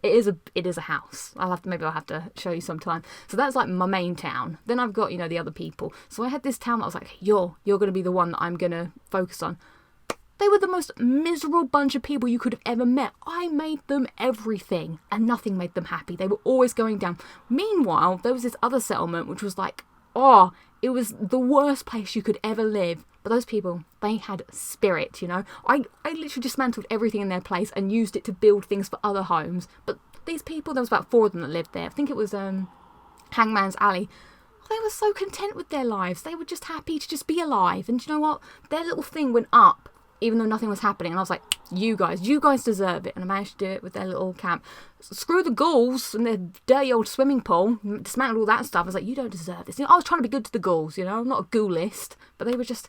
a house. Maybe I'll have to show you sometime. So that's like my main town. Then I've got, you know, the other people. So I had this town that I was like, you're going to be the one that I'm going to focus on. They were the most miserable bunch of people you could have ever met. I made them everything and nothing made them happy. They were always going down. Meanwhile, there was this other settlement which was like, oh, it was the worst place you could ever live. But those people, they had spirit, you know. I literally dismantled everything in their place and used it to build things for other homes. But these people, there was about 4 of them that lived there. I think it was Hangman's Alley. They were so content with their lives. They were just happy to just be alive. And you know what? Their little thing went up, even though nothing was happening. And I was like, you guys deserve it. And I managed to do it with their little camp. Screw the ghouls and their dirty old swimming pool. Dismantled all that stuff. I was like, you don't deserve this. You know, I was trying to be good to the ghouls, you know. I'm not a ghoulist. But they were just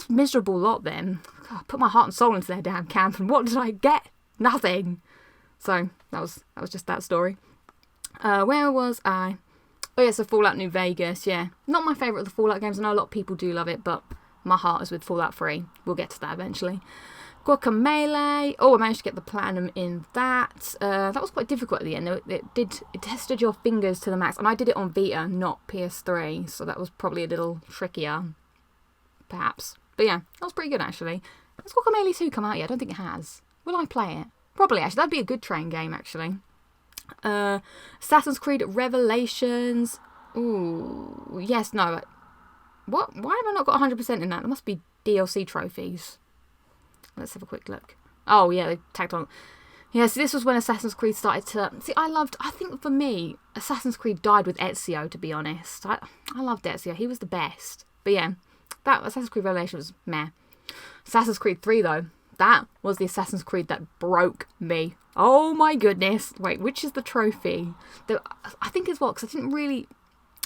miserable lot then. God, I put my heart and soul into their damn camp. And what did I get? Nothing. So that was just that story. Where was I? Oh yeah, so Fallout New Vegas, yeah. Not my favourite of the Fallout games. I know a lot of people do love it, but my heart is with Fallout 3. We'll get to that eventually. Guacamelee. Oh, I managed to get the platinum in that. That was quite difficult at the end. It tested your fingers to the max. And I did it on Vita, not PS3. So that was probably a little trickier. Perhaps. But yeah, that was pretty good actually. Has Guacamelee 2 come out yet? I don't think it has. Will I play it? Probably actually. That'd be a good train game actually. Assassin's Creed Revelations. Ooh, yes, no. What? Why have I not got 100% in that? There must be DLC trophies. Let's have a quick look. Oh, yeah, they tagged on. Yeah, so this was when Assassin's Creed started to... See, I think for me, Assassin's Creed died with Ezio, to be honest. I loved Ezio. He was the best. But yeah, that Assassin's Creed Revelation was meh. Assassin's Creed 3, though. That was the Assassin's Creed that broke me. Oh, my goodness. Wait, which is the trophy? I think as well, because I didn't really...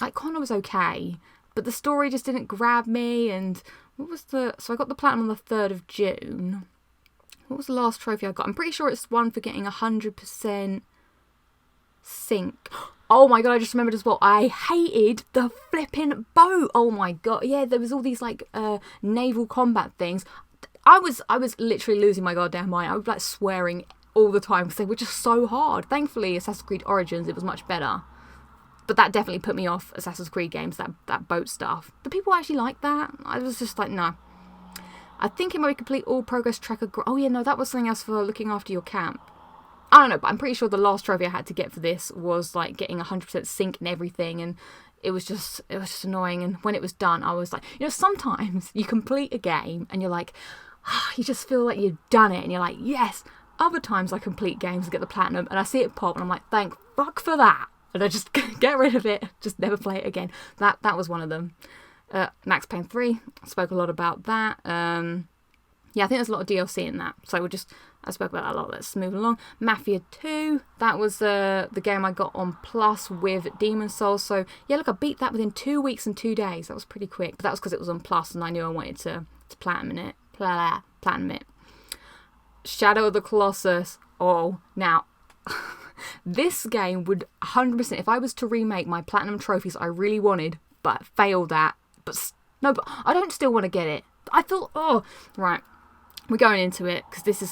Like, Connor was okay, but the story just didn't grab me, and... What was the... So I got the platinum on the 3rd of June. What was the last trophy I got? I'm pretty sure it's one for getting 100% sync. Oh my god, I just remembered as well. I hated the flipping boat. Oh my god. Yeah, there was all these like naval combat things. I was literally losing my goddamn mind. I was like swearing all the time because they were just so hard. Thankfully, Assassin's Creed Origins, it was much better. But that definitely put me off Assassin's Creed games, that boat stuff. Do people actually like that? I was just like, no. I think it might complete all progress tracker. Oh yeah, no, that was something else for looking after your camp. I don't know, but I'm pretty sure the last trophy I had to get for this was like getting 100% sync and everything, and it was just annoying. And when it was done, I was like, sometimes you complete a game and you're like, you just feel like you've done it, and you're like, yes. Other times I complete games and get the platinum, and I see it pop, and I'm like, thank fuck for that, and I just get rid of it, just never play it again. That was one of them. Max Payne 3, spoke a lot about that. Yeah, I think there's a lot of DLC in that, so I spoke about that a lot. Let's move along. Mafia 2, that was the game I got on Plus with Demon Souls. So yeah, look, I beat that within 2 weeks and 2 days. That was pretty quick, but that was because it was on Plus, and I knew I wanted to platinum it. Platinum it. Shadow of the Colossus. Oh, now this game would 100%, if I was to remake my platinum trophies I really wanted, but failed at, but I don't still want to get it. I feel, right. We're going into it because this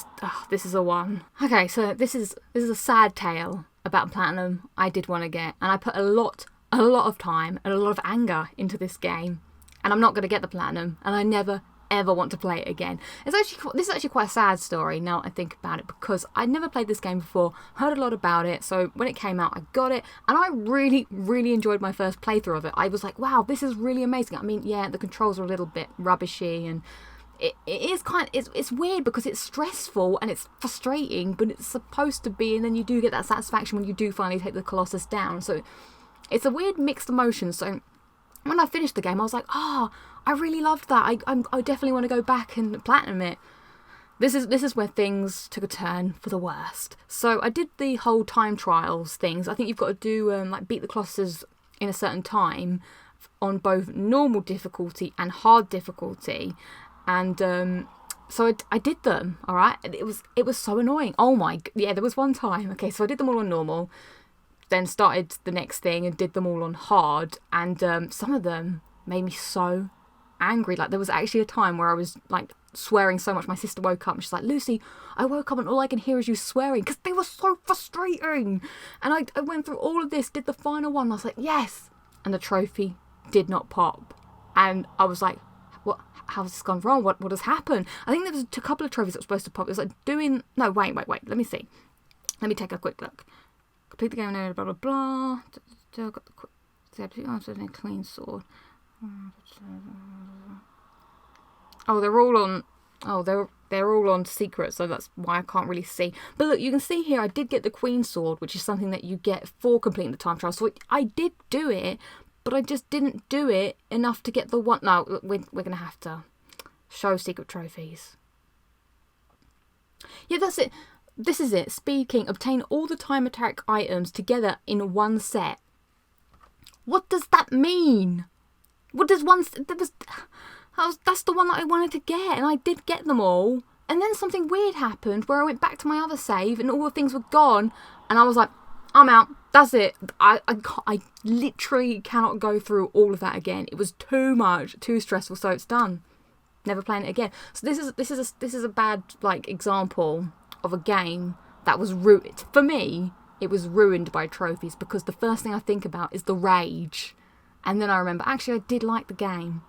is a one. Okay, so this is a sad tale about platinum I did want to get, and I put a lot of time and a lot of anger into this game, and I'm not going to get the platinum, and I never ever want to play it again. This is actually quite a sad story now I think about it, because I never played this game before, heard a lot about it, so when it came out I got it, and I really enjoyed my first playthrough of it. I was like, wow, this is really amazing. I mean, yeah, the controls are a little bit rubbishy, and it is it's weird because it's stressful and it's frustrating, but it's supposed to be, and then you do get that satisfaction when you do finally take the Colossus down. So it's a weird mixed emotion. So when I finished the game, I was like, I really loved that. I definitely want to go back and platinum it. This is where things took a turn for the worst. So I did the whole time trials things. I think you've got to do like beat the Colossus in a certain time on both normal difficulty and hard difficulty. And so I did them, all right? It was so annoying. Oh my, yeah, there was one time. Okay, so I did them all on normal, then started the next thing and did them all on hard. And some of them made me so angry. Like, there was actually a time where I was like swearing so much my sister woke up and she's like, Lucy, I woke up and all I can hear is you swearing, because they were so frustrating. And I went through all of this, did the final one, and I was like, yes, and the trophy did not pop. And I was like, what? How's this gone wrong? What has happened? I think there was a couple of trophies that were supposed to pop. It was like doing... No, wait. Let me see. Let me take a quick look. Complete the game, blah, blah, blah. Got the clean sword. Oh, they're all on... Oh, they're all on secret, so that's why I can't really see. But look, you can see here I did get the Queen Sword, which is something that you get for completing the time trial. So I did do it, but I just didn't do it enough to get the one... No, we're going to have to show secret trophies. Yeah, that's it. This is it. Speed King. Obtain all the time attack items together in one set. What does that mean? What does one... That's the one that I wanted to get, and I did get them all. And then something weird happened where I went back to my other save and all the things were gone, and I was like, I'm out. That's it. I literally cannot go through all of that again. It was too much, too stressful, so it's done. Never playing it again. So this is a bad like example of a game that was ruined. For me, it was ruined by trophies, because the first thing I think about is the rage, and then I remember actually I did like the game.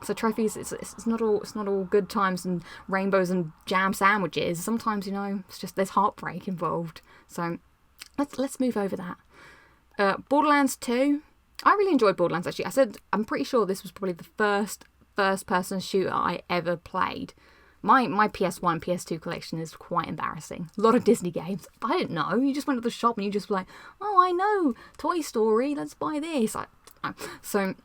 So trophies, it's not all good times and rainbows and jam sandwiches. Sometimes, it's just there's heartbreak involved. So let's move over that. Borderlands 2. I really enjoyed Borderlands, actually. I'm pretty sure this was probably the first person shooter I ever played. My PS1 Ps2 collection is quite embarrassing. A lot of Disney games. I didn't know. You just went to the shop and you just were like, oh, I know, Toy Story, let's buy this. So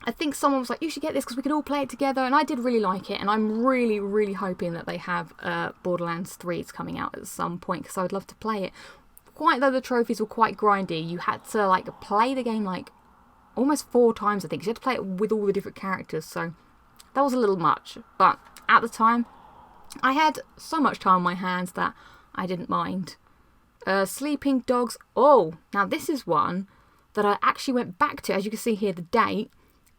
I think someone was like, you should get this because we could all play it together, and I did really like it, and I'm really hoping that they have Borderlands 3 coming out at some point, because I would love to play it. Quite though the trophies were quite grindy, you had to like play the game like almost 4 times, I think. You had to play it with all the different characters, so that was a little much. But at the time, I had so much time on my hands that I didn't mind. Sleeping Dogs. Oh, now this is one that I actually went back to. As you can see here, the date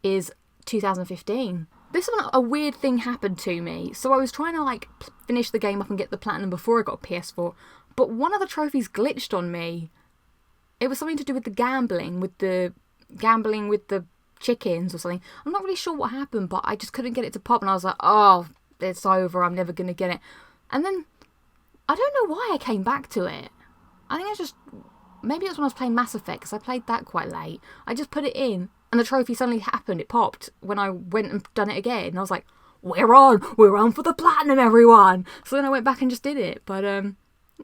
is 2015. This one, a weird thing happened to me. So I was trying to like finish the game up and get the platinum before I got a PS4, but one of the trophies glitched on me. It was something to do with the gambling with the chickens or something. I'm not really sure what happened, but I just couldn't get it to pop, and I was like, oh, it's over. I'm never gonna get it. And then I don't know why I came back to it. I think maybe it was when I was playing Mass Effect, because I played that quite late. I just put it in, and the trophy suddenly happened. It popped when I went and done it again, and I was like, we're on for the platinum, everyone. So then I went back and just did it. But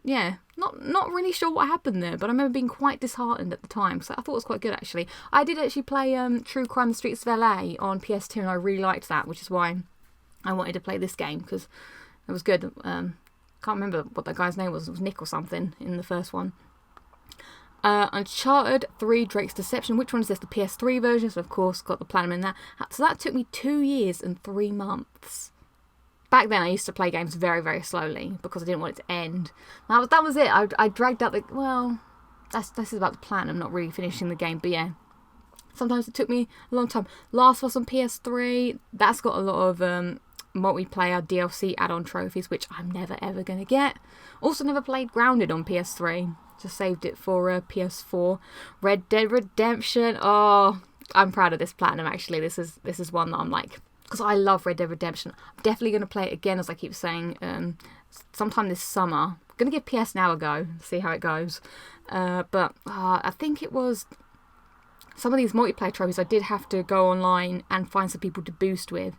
yeah, not really sure what happened there, but I remember being quite disheartened at the time, so I thought it was quite good actually. I did actually play True Crime: The Streets of LA on PS2, and I really liked that, which is why I wanted to play this game, because it was good. Can't remember what that guy's name was. It was Nick or something in the first one. Uncharted 3 Drake's Deception. Which one is this? The PS3 version, so of course got the platinum in that. So that took me 2 years and 3 months. Back then I used to play games very, very slowly because I didn't want it to end. That was it. I dragged out this is about the platinum, not really finishing the game, but yeah. Sometimes it took me a long time. Last was on PS3. That's got a lot of multiplayer DLC add-on trophies, which I'm never ever going to get. Also never played Grounded on PS3. Just saved it for PS4. Red Dead Redemption. Oh, I'm proud of this platinum actually. This is one that I'm like, because I love Red Dead Redemption. I'm definitely going to play it again, as I keep saying, sometime this summer. I'm going to give PS Now a go, see how it goes. But I think it was some of these multiplayer trophies I did have to go online and find some people to boost with.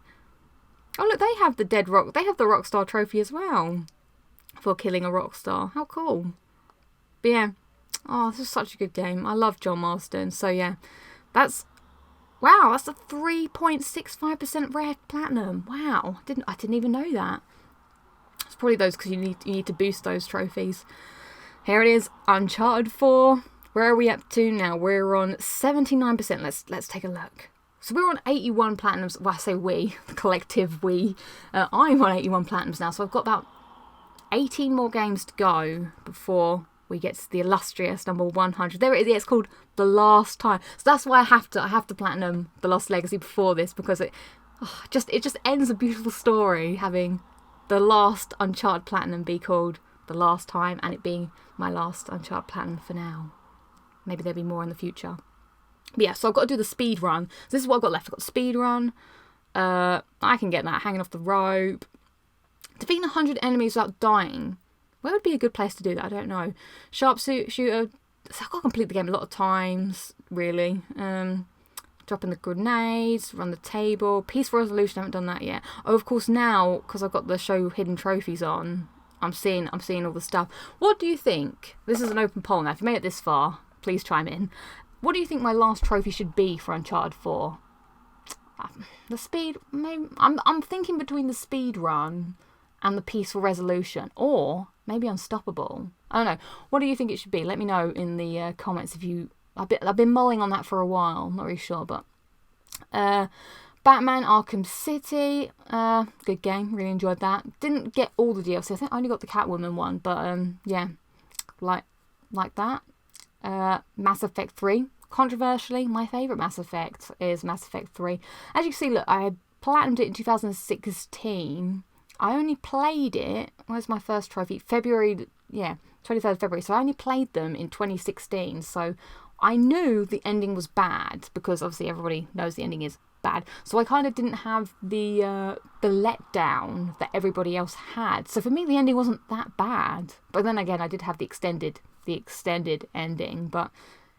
Oh look, they have the Rockstar trophy as well for killing a Rockstar. How cool. But yeah, oh, this is such a good game. I love John Marston. So yeah, that's a 3.65% rare platinum. Wow, I didn't even know that. It's probably those because you need to boost those trophies. Here it is, Uncharted 4. Where are we up to now? We're on 79%. Let's take a look. So we're on 81 platinums. Well, I say we, the collective we. I'm on 81 platinums now, so I've got about 18 more games to go before we get to the illustrious number 100. There it is. Yeah, it's called The Last Time. So that's why I have to platinum The Lost Legacy before this, because it just ends a beautiful story having the last Uncharted platinum be called The Last Time, and it being my last Uncharted platinum for now. Maybe there'll be more in the future. But yeah, so I've got to do the speed run. So this is what I've got left. I've got the speed run. I can get that hanging off the rope. Defeating 100 enemies without dying. Where would be a good place to do that? I don't know. Sharpshooter. So I've got to complete the game a lot of times, really. Dropping the grenades, run the table. Peaceful resolution, I haven't done that yet. Oh, of course now, because I've got the show hidden trophies on, I'm seeing all the stuff. What do you think? This is an open poll now. If you made it this far, please chime in. What do you think my last trophy should be for Uncharted 4? The speed, maybe. I'm thinking between the speed run and the peaceful resolution, or maybe unstoppable. I don't know. What do you think it should be? Let me know in the comments if you. I've been mulling on that for a while. Not really sure, but Batman Arkham City, good game. Really enjoyed that. Didn't get all the DLC. I think I only got the Catwoman one, but yeah, like that. Mass Effect 3. Controversially, my favourite Mass Effect is Mass Effect 3. As you can see, look, I platinumed it in 2016. I only played it, where's my first trophy? 23rd February. So I only played them in 2016. So I knew the ending was bad, because obviously everybody knows the ending is bad. So I kind of didn't have the letdown that everybody else had. So for me, the ending wasn't that bad. But then again, I did have the extended ending, but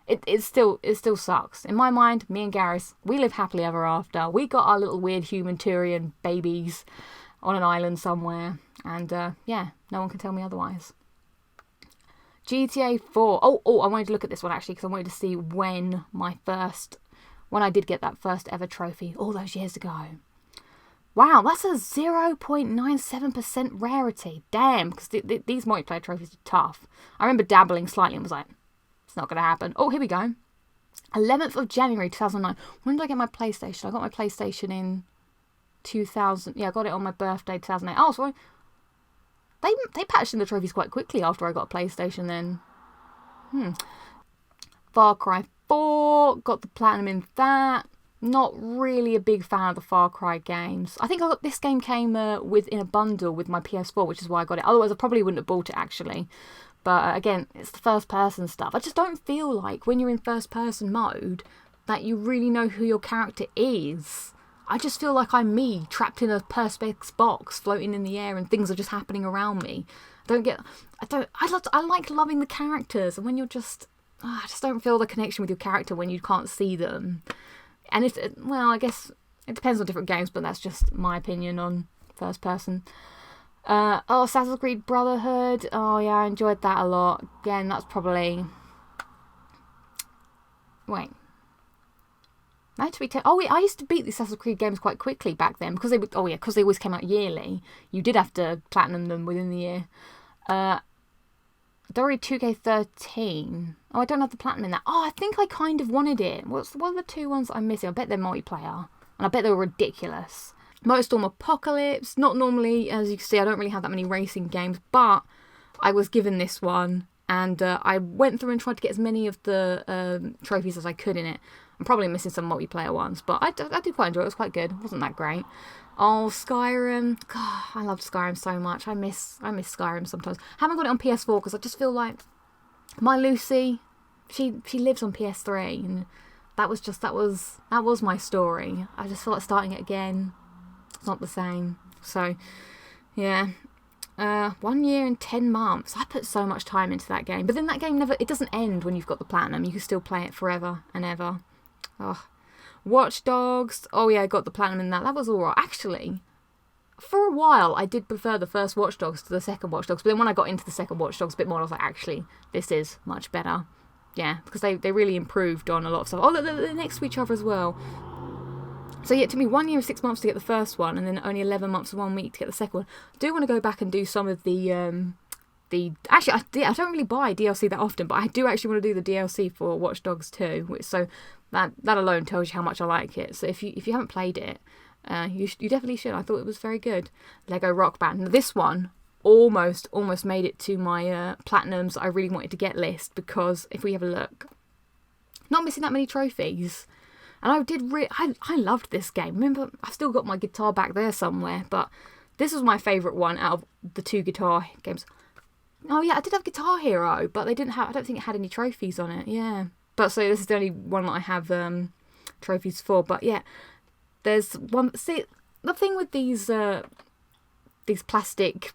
it still sucks. In my mind, me and Garrus, we live happily ever after. We got our little weird human Turian babies on an island somewhere, and yeah, no one can tell me otherwise. GTA 4. Oh, I wanted to look at this one actually, because I wanted to see when I did get that first ever trophy all those years ago. Wow, that's a 0.97% rarity. Damn, because these multiplayer trophies are tough. I remember dabbling slightly and was like, it's not going to happen. Oh, here we go. 11th of January 2009. When did I get my PlayStation? I got my PlayStation in 2000. Yeah, I got it on my birthday, 2008. Oh, sorry. They patched in the trophies quite quickly after I got a PlayStation then. Far Cry 4. Got the platinum in that. Not really a big fan of the Far Cry games. I think this game came in a bundle with my PS4, which is why I got it. Otherwise, I probably wouldn't have bought it, actually. But again, it's the first person stuff. I just don't feel like when you're in first person mode that you really know who your character is. I just feel like I'm me, trapped in a perspex box, floating in the air, and things are just happening around me. I like loving the characters, and when you're just, I just don't feel the connection with your character when you can't see them. And I guess it depends on different games, but that's just my opinion on first person. Assassin's Creed Brotherhood. Oh yeah, I enjoyed that a lot. Again, that's probably... Wait. I used to beat the Assassin's Creed games quite quickly back then because they always came out yearly. You did have to platinum them within the year. Dory 2K13. Oh, I don't have the platinum in that. Oh, I think I kind of wanted it. What are the two ones I'm missing? I bet they're multiplayer, and I bet they were ridiculous. Motorstorm Apocalypse. Not normally, as you can see, I don't really have that many racing games, but I was given this one, and I went through and tried to get as many of the trophies as I could in it. I'm probably missing some multiplayer ones, but I did quite enjoy it. It was quite good. It wasn't that great. Oh, Skyrim. God, I loved Skyrim so much. I miss Skyrim sometimes. I haven't got it on PS4 because I just feel like my Lucy, she lives on PS3, and that was my story. I just feel like starting it again. It's not the same. So, yeah. 1 year and 10 months. I put so much time into that game. But then that game it doesn't end when you've got the platinum. You can still play it forever and ever. Oh. Watch Dogs. Oh yeah, I got the platinum in that. That was alright. Actually, for a while I did prefer the first Watch Dogs to the second Watch Dogs. But then when I got into the second Watch Dogs a bit more, I was like, actually, this is much better. Yeah, because they really improved on a lot of stuff. Oh, they're next to each other as well. So yeah, it took me 1 year and 6 months to get the first one, and then only 11 months and 1 week to get the second one. I do want to go back and do some of actually, I don't really buy DLC that often, but I do actually want to do the DLC for Watch Dogs 2, so that alone tells you how much I like it. So if you haven't played it, you definitely should. I thought it was very good. Lego Rock Band. Now, this one almost made it to my platinums I really wanted to get list, because if we have a look, not missing that many trophies. And I loved this game. Remember, I've still got my guitar back there somewhere, but this was my favourite one out of the two guitar games. Oh yeah, I did have Guitar Hero, but I don't think it had any trophies on it. Yeah. But so this is the only one that I have trophies for. But yeah, there's one. See, the thing with these plastic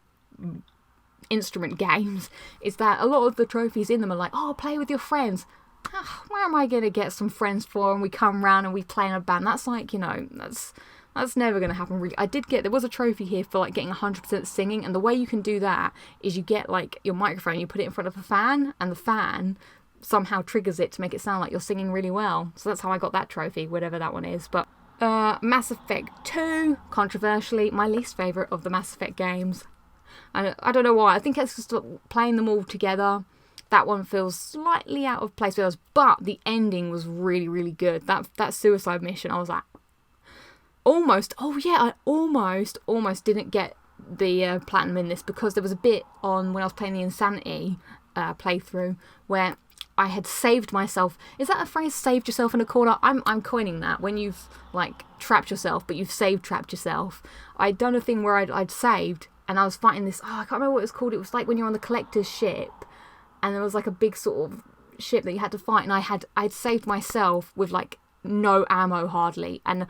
instrument games is that a lot of the trophies in them are like, oh, play with your friends. Where am I going to get some friends for? And we come round and we play in a band. That's like, that's never going to happen. Really, there was a trophy here for like getting 100% singing, and the way you can do that is you get like your microphone, you put it in front of a fan, and the fan somehow triggers it to make it sound like you're singing really well. So that's how I got that trophy, whatever that one is. But Mass Effect 2, controversially, my least favourite of the Mass Effect games. And I don't know why. I think it's just playing them all together. That one feels slightly out of place with us, but the ending was really, really good. That suicide mission, I was like, I almost didn't get the platinum in this, because there was a bit on when I was playing the Insanity playthrough where I had saved myself. Is that a phrase, saved yourself in a corner? I'm coining that. When you've like trapped yourself, but you've trapped yourself. I'd done a thing where I'd saved, and I was fighting this, I can't remember what it was called. It was like when you're on the collector's ship, and there was like a big sort of ship that you had to fight, and I'd saved myself with like no ammo hardly, and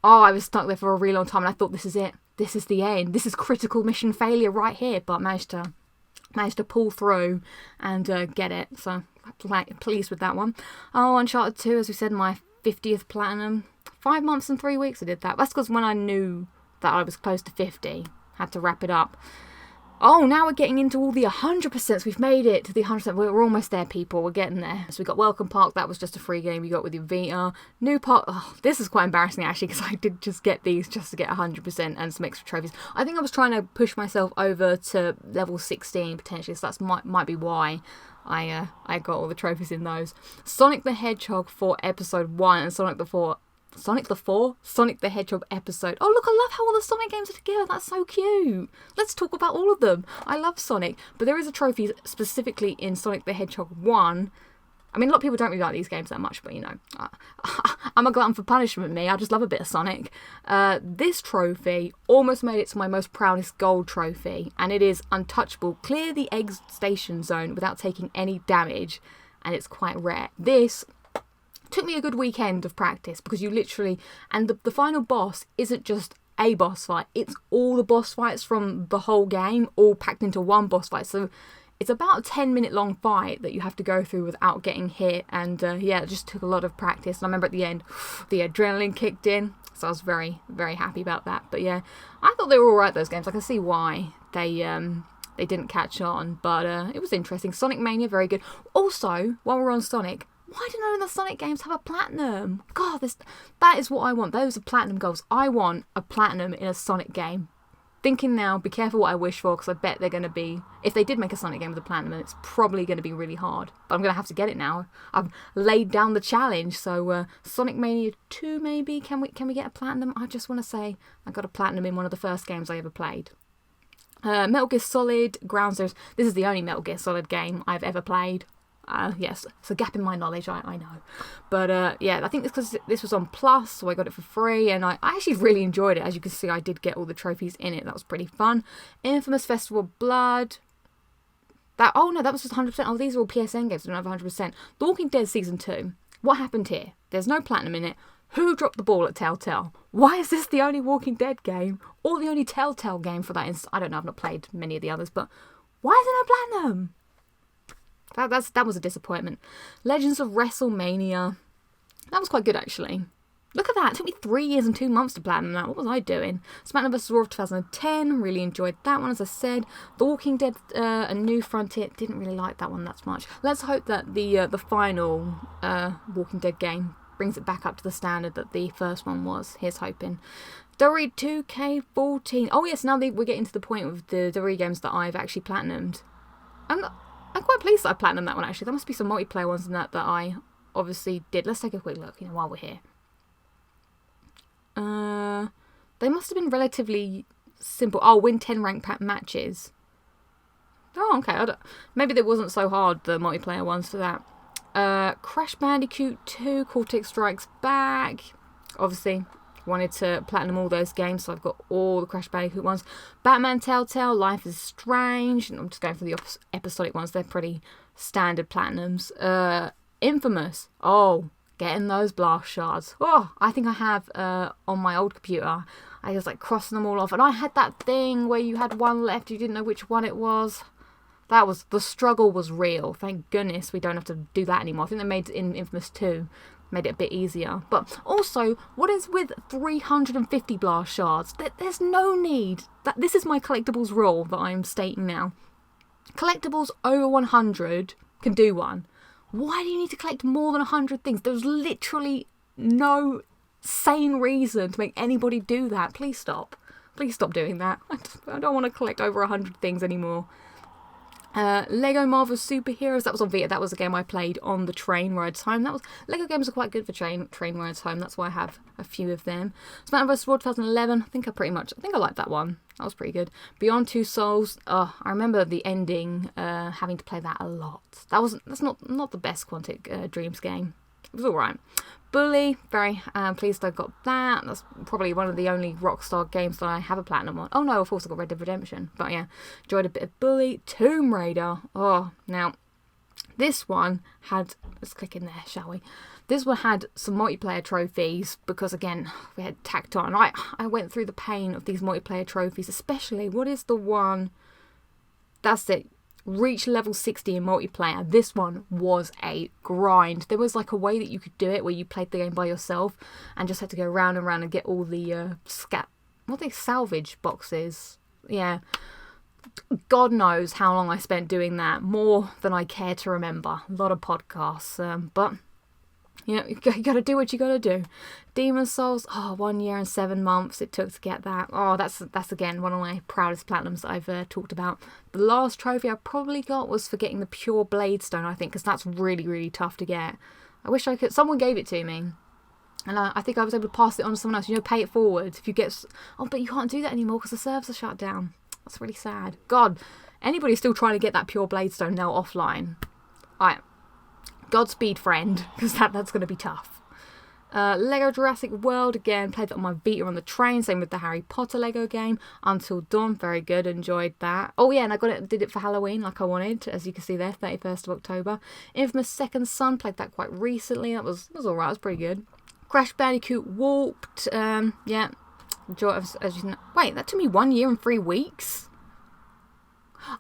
I was stuck there for a really long time, and I thought, this is it. This is the end. This is critical mission failure right here, but managed to pull through and get it. So pleased with that one. Oh, Uncharted 2, as we said, my 50th platinum. 5 months and 3 weeks I did that. That's because when I knew that I was close to 50, had to wrap it up. Oh, now we're getting into all the 100%. We've made it to the 100%. We're almost there, people. We're getting there. So we got Welcome Park. That was just a free game you got with your Vita. New Park. Oh, this is quite embarrassing, actually, because I did just get these just to get 100% and some extra trophies. I think I was trying to push myself over to level 16, potentially. So that might be why I got all the trophies in those. Sonic the Hedgehog 4 Episode 1 and Sonic the Hedgehog episode. Oh, look, I love how all the Sonic games are together. That's so cute. Let's talk about all of them. I love Sonic, but there is a trophy specifically in Sonic the Hedgehog 1 I mean, a lot of people don't really like these games that much, but, you know, I'm a glutton for punishment, me. I just love a bit of Sonic. This trophy almost made it to my most proudest gold trophy, and it is Untouchable. Clear the egg station zone without taking any damage, and it's quite rare. This took me a good weekend of practice, because you literally... And the final boss isn't just a boss fight. It's all the boss fights from the whole game, all packed into one boss fight. So it's about a 10-minute long fight that you have to go through without getting hit. And yeah, it just took a lot of practice. And I remember at the end, the adrenaline kicked in. So I was very, very happy about that. But yeah, I thought they were alright, those games. I can see why they didn't catch on. But it was interesting. Sonic Mania, very good. Also, while we're on Sonic... Why do none of the Sonic games have a platinum? God, that is what I want. Those are platinum goals. I want a platinum in a Sonic game. Thinking now, be careful what I wish for, because I bet they're going to be... If they did make a Sonic game with a platinum, it's probably going to be really hard. But I'm going to have to get it now. I've laid down the challenge. So Sonic Mania 2 maybe? Can we get a platinum? I just want to say I got a platinum in one of the first games I ever played. Metal Gear Solid, Ground Zeroes. This is the only Metal Gear Solid game I've ever played. Yes, it's a gap in my knowledge, I know. But yeah, I think it's because this was on Plus, so I got it for free, and I actually really enjoyed it. As you can see, I did get all the trophies in it. That was pretty fun. Infamous Festival of Blood. Oh no, that was just 100%. Oh, these are all PSN games, I don't have 100%. The Walking Dead Season 2. What happened here? There's no platinum in it. Who dropped the ball at Telltale? Why is this the only Walking Dead game? Or the only Telltale game for that? I don't know, I've not played many of the others, but why is there no platinum? That was a disappointment. Legends of WrestleMania. That was quite good, actually. Look at that. It took me 3 years and 2 months to platinum that. What was I doing? SmackDown vs. Raw of 2010. Really enjoyed that one, as I said. The Walking Dead A New Frontier. Didn't really like that one that much. Let's hope that the final Walking Dead game brings it back up to the standard that the first one was. Here's hoping. Dorry 2K14. Oh, yes, now we're getting to the point with the Dorry games that I've actually platinumed. I'm quite pleased that I platinumed that one, actually. There must be some multiplayer ones in that I obviously did. Let's take a quick look, while we're here. They must have been relatively simple. Oh, win 10 rank matches. Oh, okay. Maybe they wasn't so hard, the multiplayer ones for that. Crash Bandicoot 2, Cortex Strikes Back. Obviously, wanted to platinum all those games, so I've got all the Crash Bandicoot ones. Batman Telltale, Life is Strange. I'm just going for the episodic ones. They're pretty standard platinums. Infamous. Oh, getting those blast shards. Oh, I think I have on my old computer. I was like crossing them all off, and I had that thing where you had one left, you didn't know which one it was. The struggle was real. Thank goodness we don't have to do that anymore. I think they made it in Infamous 2. Made it a bit easier. But also, what is with 350 blast shards? There's no need. This is my collectibles rule that I'm stating now. Collectibles over 100 can do one. Why do you need to collect more than 100 things? There's literally no sane reason to make anybody do that. Please stop. Please stop doing that. I don't want to collect over 100 things anymore. Lego Marvel Superheroes, that was on Vita. That was a game I played on the train rides home. Lego games are quite good for train rides home. That's why I have a few of them. SmackDown vs. Raw 2011. I think I liked that one. That was pretty good. Beyond Two Souls. I remember the ending. Having to play that a lot. That's not the best Quantic Dreams game. It was alright. Bully, very pleased I got that. That's probably one of the only Rockstar games that I have a platinum on. Oh no, of course I got Red Dead Redemption. But yeah, enjoyed a bit of Bully. Tomb Raider. Oh, now, this one had... Let's click in there, shall we? This one had some multiplayer trophies because, again, we had tacked on. I went through the pain of these multiplayer trophies, especially, what is the one... That's it. Reach level 60 in multiplayer. This one was a grind. There was like a way that you could do it where you played the game by yourself and just had to go round and round and get all the salvage boxes. Yeah. God knows how long I spent doing that. More than I care to remember. A lot of podcasts. But you gotta do what you gotta do. Demon's Souls, 1 year and 7 months it took to get that. Oh, that's again one of my proudest platinums that I've talked about. The last trophy I probably got was for getting the pure Bladestone, I think, because that's really, really tough to get. I wish I could. Someone gave it to me, and I think I was able to pass it on to someone else. Pay it forward if you get. Oh, but you can't do that anymore because the servers are shut down. That's really sad. God, anybody's still trying to get that pure Bladestone now offline. Godspeed, friend, because that's going to be tough. Lego Jurassic World, again, played that on my Vita on the train, same with the Harry Potter Lego game. Until Dawn, very good, enjoyed that. Oh yeah, and I did it for Halloween like I wanted, as you can see there, 31st of October. Infamous Second Son, played that quite recently, that was alright, it was pretty good. Crash Bandicoot Warped, yeah, as you know. Wait, that took me 1 year and 3 weeks?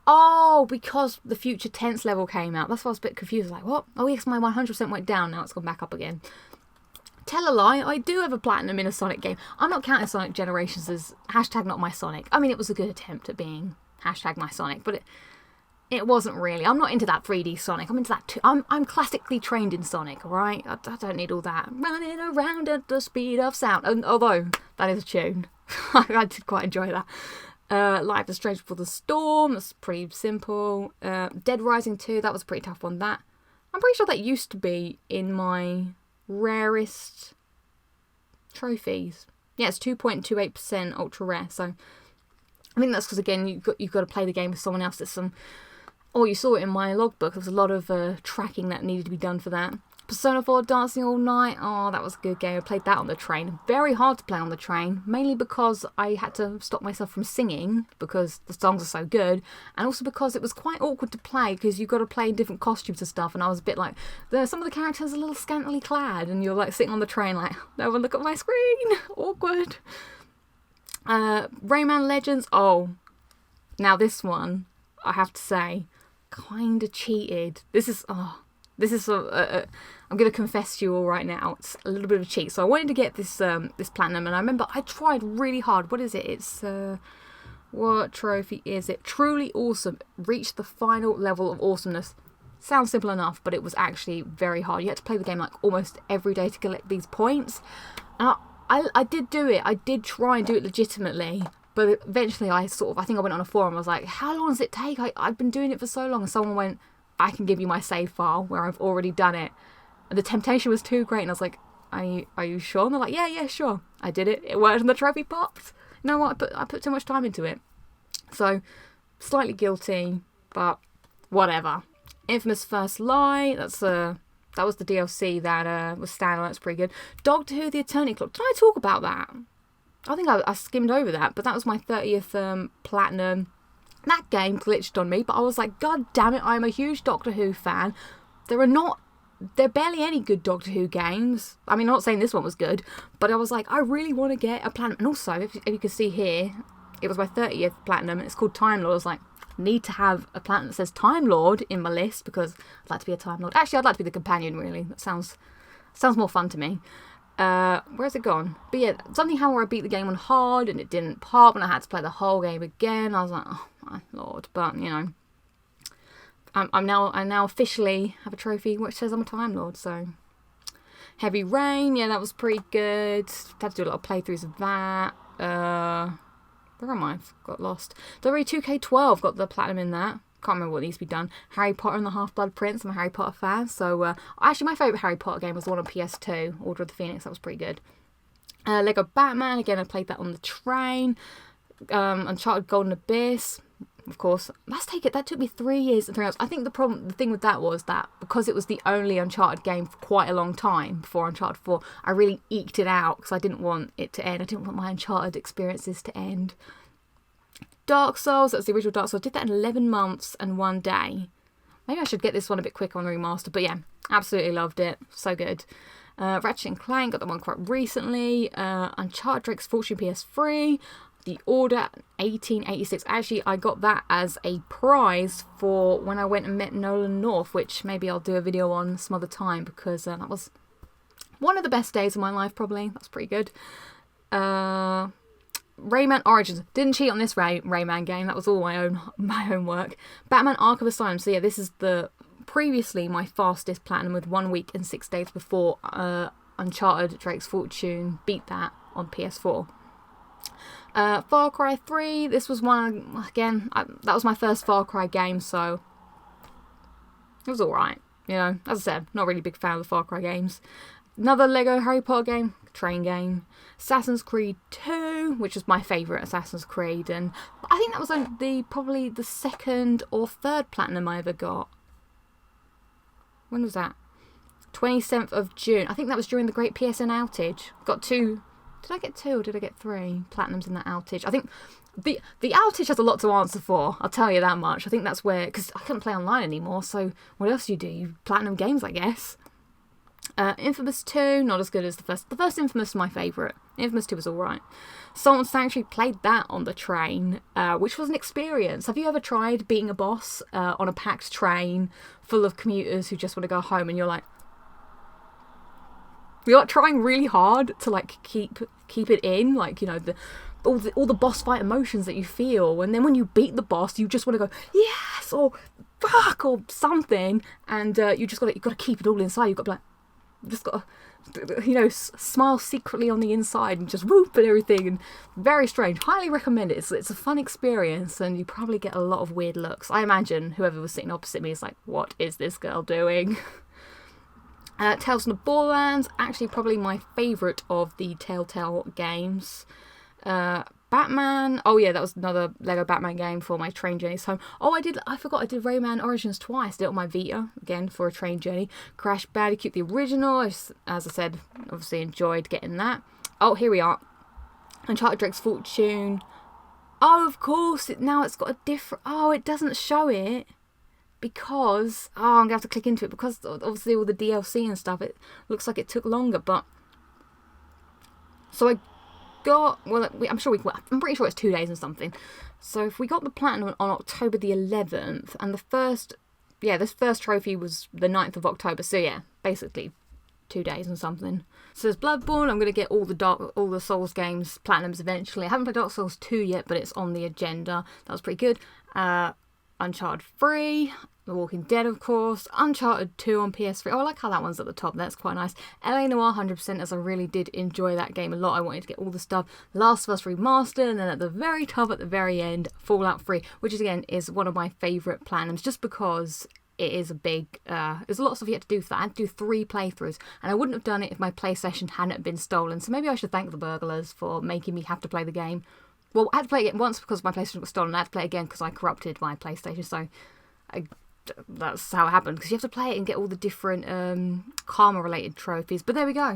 Oh, because the Future Tense level came out, that's why I was a bit confused, like, what? Oh yes, my 100% went down, now it's gone back up again. Tell a lie, I do have a platinum in a Sonic game. I'm not counting Sonic Generations as hashtag not my Sonic. I mean, it was a good attempt at being hashtag my Sonic, but it wasn't really. I'm not into that 3D Sonic. I'm into that too. I'm classically trained in Sonic, alright? I don't need all that running around at the speed of sound. And, although, that is a tune. I did quite enjoy that. Life is Strange Before the Storm, that's pretty simple. Dead Rising 2, that was a pretty tough one, that. I'm pretty sure that used to be in my rarest trophies. Yeah, it's 2.28% ultra rare, so I think that's because, again, you've got to play the game with someone else. You saw it in my logbook, there was a lot of tracking that needed to be done for that. Persona 4 Dancing All Night, oh, that was a good game. I played that on the train. Very hard to play on the train, mainly because I had to stop myself from singing because the songs are so good, and also because it was quite awkward to play because you've got to play in different costumes and stuff, and I was a bit like, some of the characters are a little scantily clad, and you're like sitting on the train like, no one look at my screen, awkward. Rayman Legends, oh, now this one, I have to say, kind of cheated. This is I'm going to confess to you all right now, it's a little bit of a cheat. So I wanted to get this this platinum, and I remember I tried really hard. What is it? It's, what trophy is it? Truly Awesome. Reached the final level of awesomeness. Sounds simple enough, but it was actually very hard. You had to play the game like almost every day to collect these points. And I did do it. I did try and do it legitimately. But eventually I think I went on a forum. I was like, how long does it take? I've been doing it for so long. And someone went, I can give you my save file where I've already done it. And the temptation was too great, and I was like, are you sure? And they're like, yeah, sure. I did it. It worked, and the trophy popped. You know what? I put too much time into it. So, slightly guilty, but whatever. Infamous First Lie, that was the DLC that was standalone. That's pretty good. Doctor Who: The Eternity Clock. Did I talk about that? I think I skimmed over that, but that was my 30th platinum. That game glitched on me, but I was like, God damn it, I'm a huge Doctor Who fan. There are barely any good Doctor Who games. I mean, I'm not saying this one was good, but I was like, I really want to get a platinum. And also, if you can see here, it was my 30th platinum, and it's called Time Lord. I was like, I need to have a platinum that says Time Lord in my list, because I'd like to be a Time Lord. Actually, I'd like to be the companion, really. That sounds more fun to me. Where's it gone? But yeah, something happened where I beat the game on hard, and it didn't pop, and I had to play the whole game again. I was like, oh my lord. But, you know, I now officially have a trophy which says I'm a Time Lord, so. Heavy Rain, yeah, that was pretty good. Had to do a lot of playthroughs of that. Where am I? Got lost. WWE 2K12 got the platinum in that. Can't remember what needs to be done. Harry Potter and the Half-Blood Prince. I'm a Harry Potter fan, so actually my favourite Harry Potter game was the one on PS2, Order of the Phoenix. That was pretty good. Lego Batman, again, I played that on the train. Uncharted Golden Abyss. Of course, that took me 3 years and 3 hours. I think the thing with that was that because it was the only Uncharted game for quite a long time before Uncharted 4, I really eked it out because I didn't want it to end. I didn't want my Uncharted experiences to end. Dark Souls, that's the original Dark Souls. I did that in 11 months and 1 day. Maybe I should get this one a bit quicker on the remaster, but yeah, absolutely loved it. So good. Ratchet & Clank, got that one quite recently. Uncharted Drake's Fortune PS3. The Order 1886. Actually, I got that as a prize for when I went and met Nolan North, which maybe I'll do a video on some other time, because that was one of the best days of my life, probably. That's pretty good. Rayman Origins. Didn't cheat on this Rayman game. That was all my own work. Batman Arkham Asylum. So yeah, this is previously my fastest platinum, with 1 week and 6 days before Uncharted Drake's Fortune beat that on PS4. Far Cry 3, this was one, again, that was my first Far Cry game, so it was alright, you know, as I said, not really a big fan of the Far Cry games. Another Lego Harry Potter game, train game. Assassin's Creed 2, which was my favourite Assassin's Creed, and I think that was probably the second or third platinum I ever got. When was that? 27th of June. I think that was during the Great PSN outage. Got 2. Did I get 2 or did I get 3 platinums in that outage? I think the outage has a lot to answer for. I'll tell you that much. I think that's where, because I couldn't play online anymore. So what else do you do? You platinum games, I guess. Infamous 2, not as good as the first. The first Infamous is my favourite. Infamous 2 was alright. Salt and Sanctuary, played that on the train, which was an experience. Have you ever tried being a boss on a packed train full of commuters who just want to go home, and you're like trying really hard to like keep it in, like, you know, all the boss fight emotions that you feel, and then when you beat the boss, you just want to go yes or fuck or something, and you got to keep it all inside. You've got to be like, just got to, you know, smile secretly on the inside and just whoop and everything, and very strange. Highly recommend it. It's a fun experience, and you probably get a lot of weird looks. I imagine whoever was sitting opposite me is like, what is this girl doing? Tales from the Borderlands, actually probably my favourite of the Telltale games. Batman, oh yeah, that was another Lego Batman game for my train journeys home. Oh, I forgot I did Rayman Origins twice. I did it on my Vita, again, for a train journey. Crash Bandicoot, the original, as I said, obviously enjoyed getting that. Oh, here we are. Uncharted Drake's Fortune. Oh, of course, now it's got a different, oh, it doesn't show it. Because, I'm going to have to click into it, because obviously all the DLC and stuff, it looks like it took longer, but, so I got, well, I'm pretty sure it's 2 days and something, so if we got the platinum on October the 11th, and this first trophy was the 9th of October, so yeah, basically 2 days and something. So there's Bloodborne. I'm going to get all the Souls games platinums eventually. I haven't played Dark Souls 2 yet, but it's on the agenda. That was pretty good. Uncharted 3, The Walking Dead, of course, Uncharted 2 on PS3. Oh, I like how that one's at the top. That's quite nice. LA Noire 100%, as I really did enjoy that game a lot. I wanted to get all the stuff. Last of Us Remastered, and then at the very top, at the very end, Fallout 3, which is, again, is one of my favourite platinums, just because it is a big, there's a lot of stuff you have to do for that. I had to do 3 playthroughs, and I wouldn't have done it if my PlayStation hadn't been stolen, so maybe I should thank the burglars for making me have to play the game. Well, I had to play it once because my PlayStation was stolen. I had to play it again because I corrupted my PlayStation. So that's how it happened. Because you have to play it and get all the different karma-related trophies. But there we go.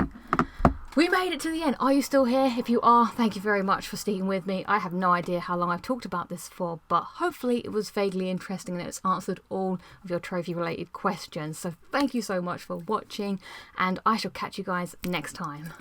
We made it to the end. Are you still here? If you are, thank you very much for sticking with me. I have no idea how long I've talked about this for, but hopefully it was vaguely interesting and it's answered all of your trophy-related questions. So thank you so much for watching, and I shall catch you guys next time.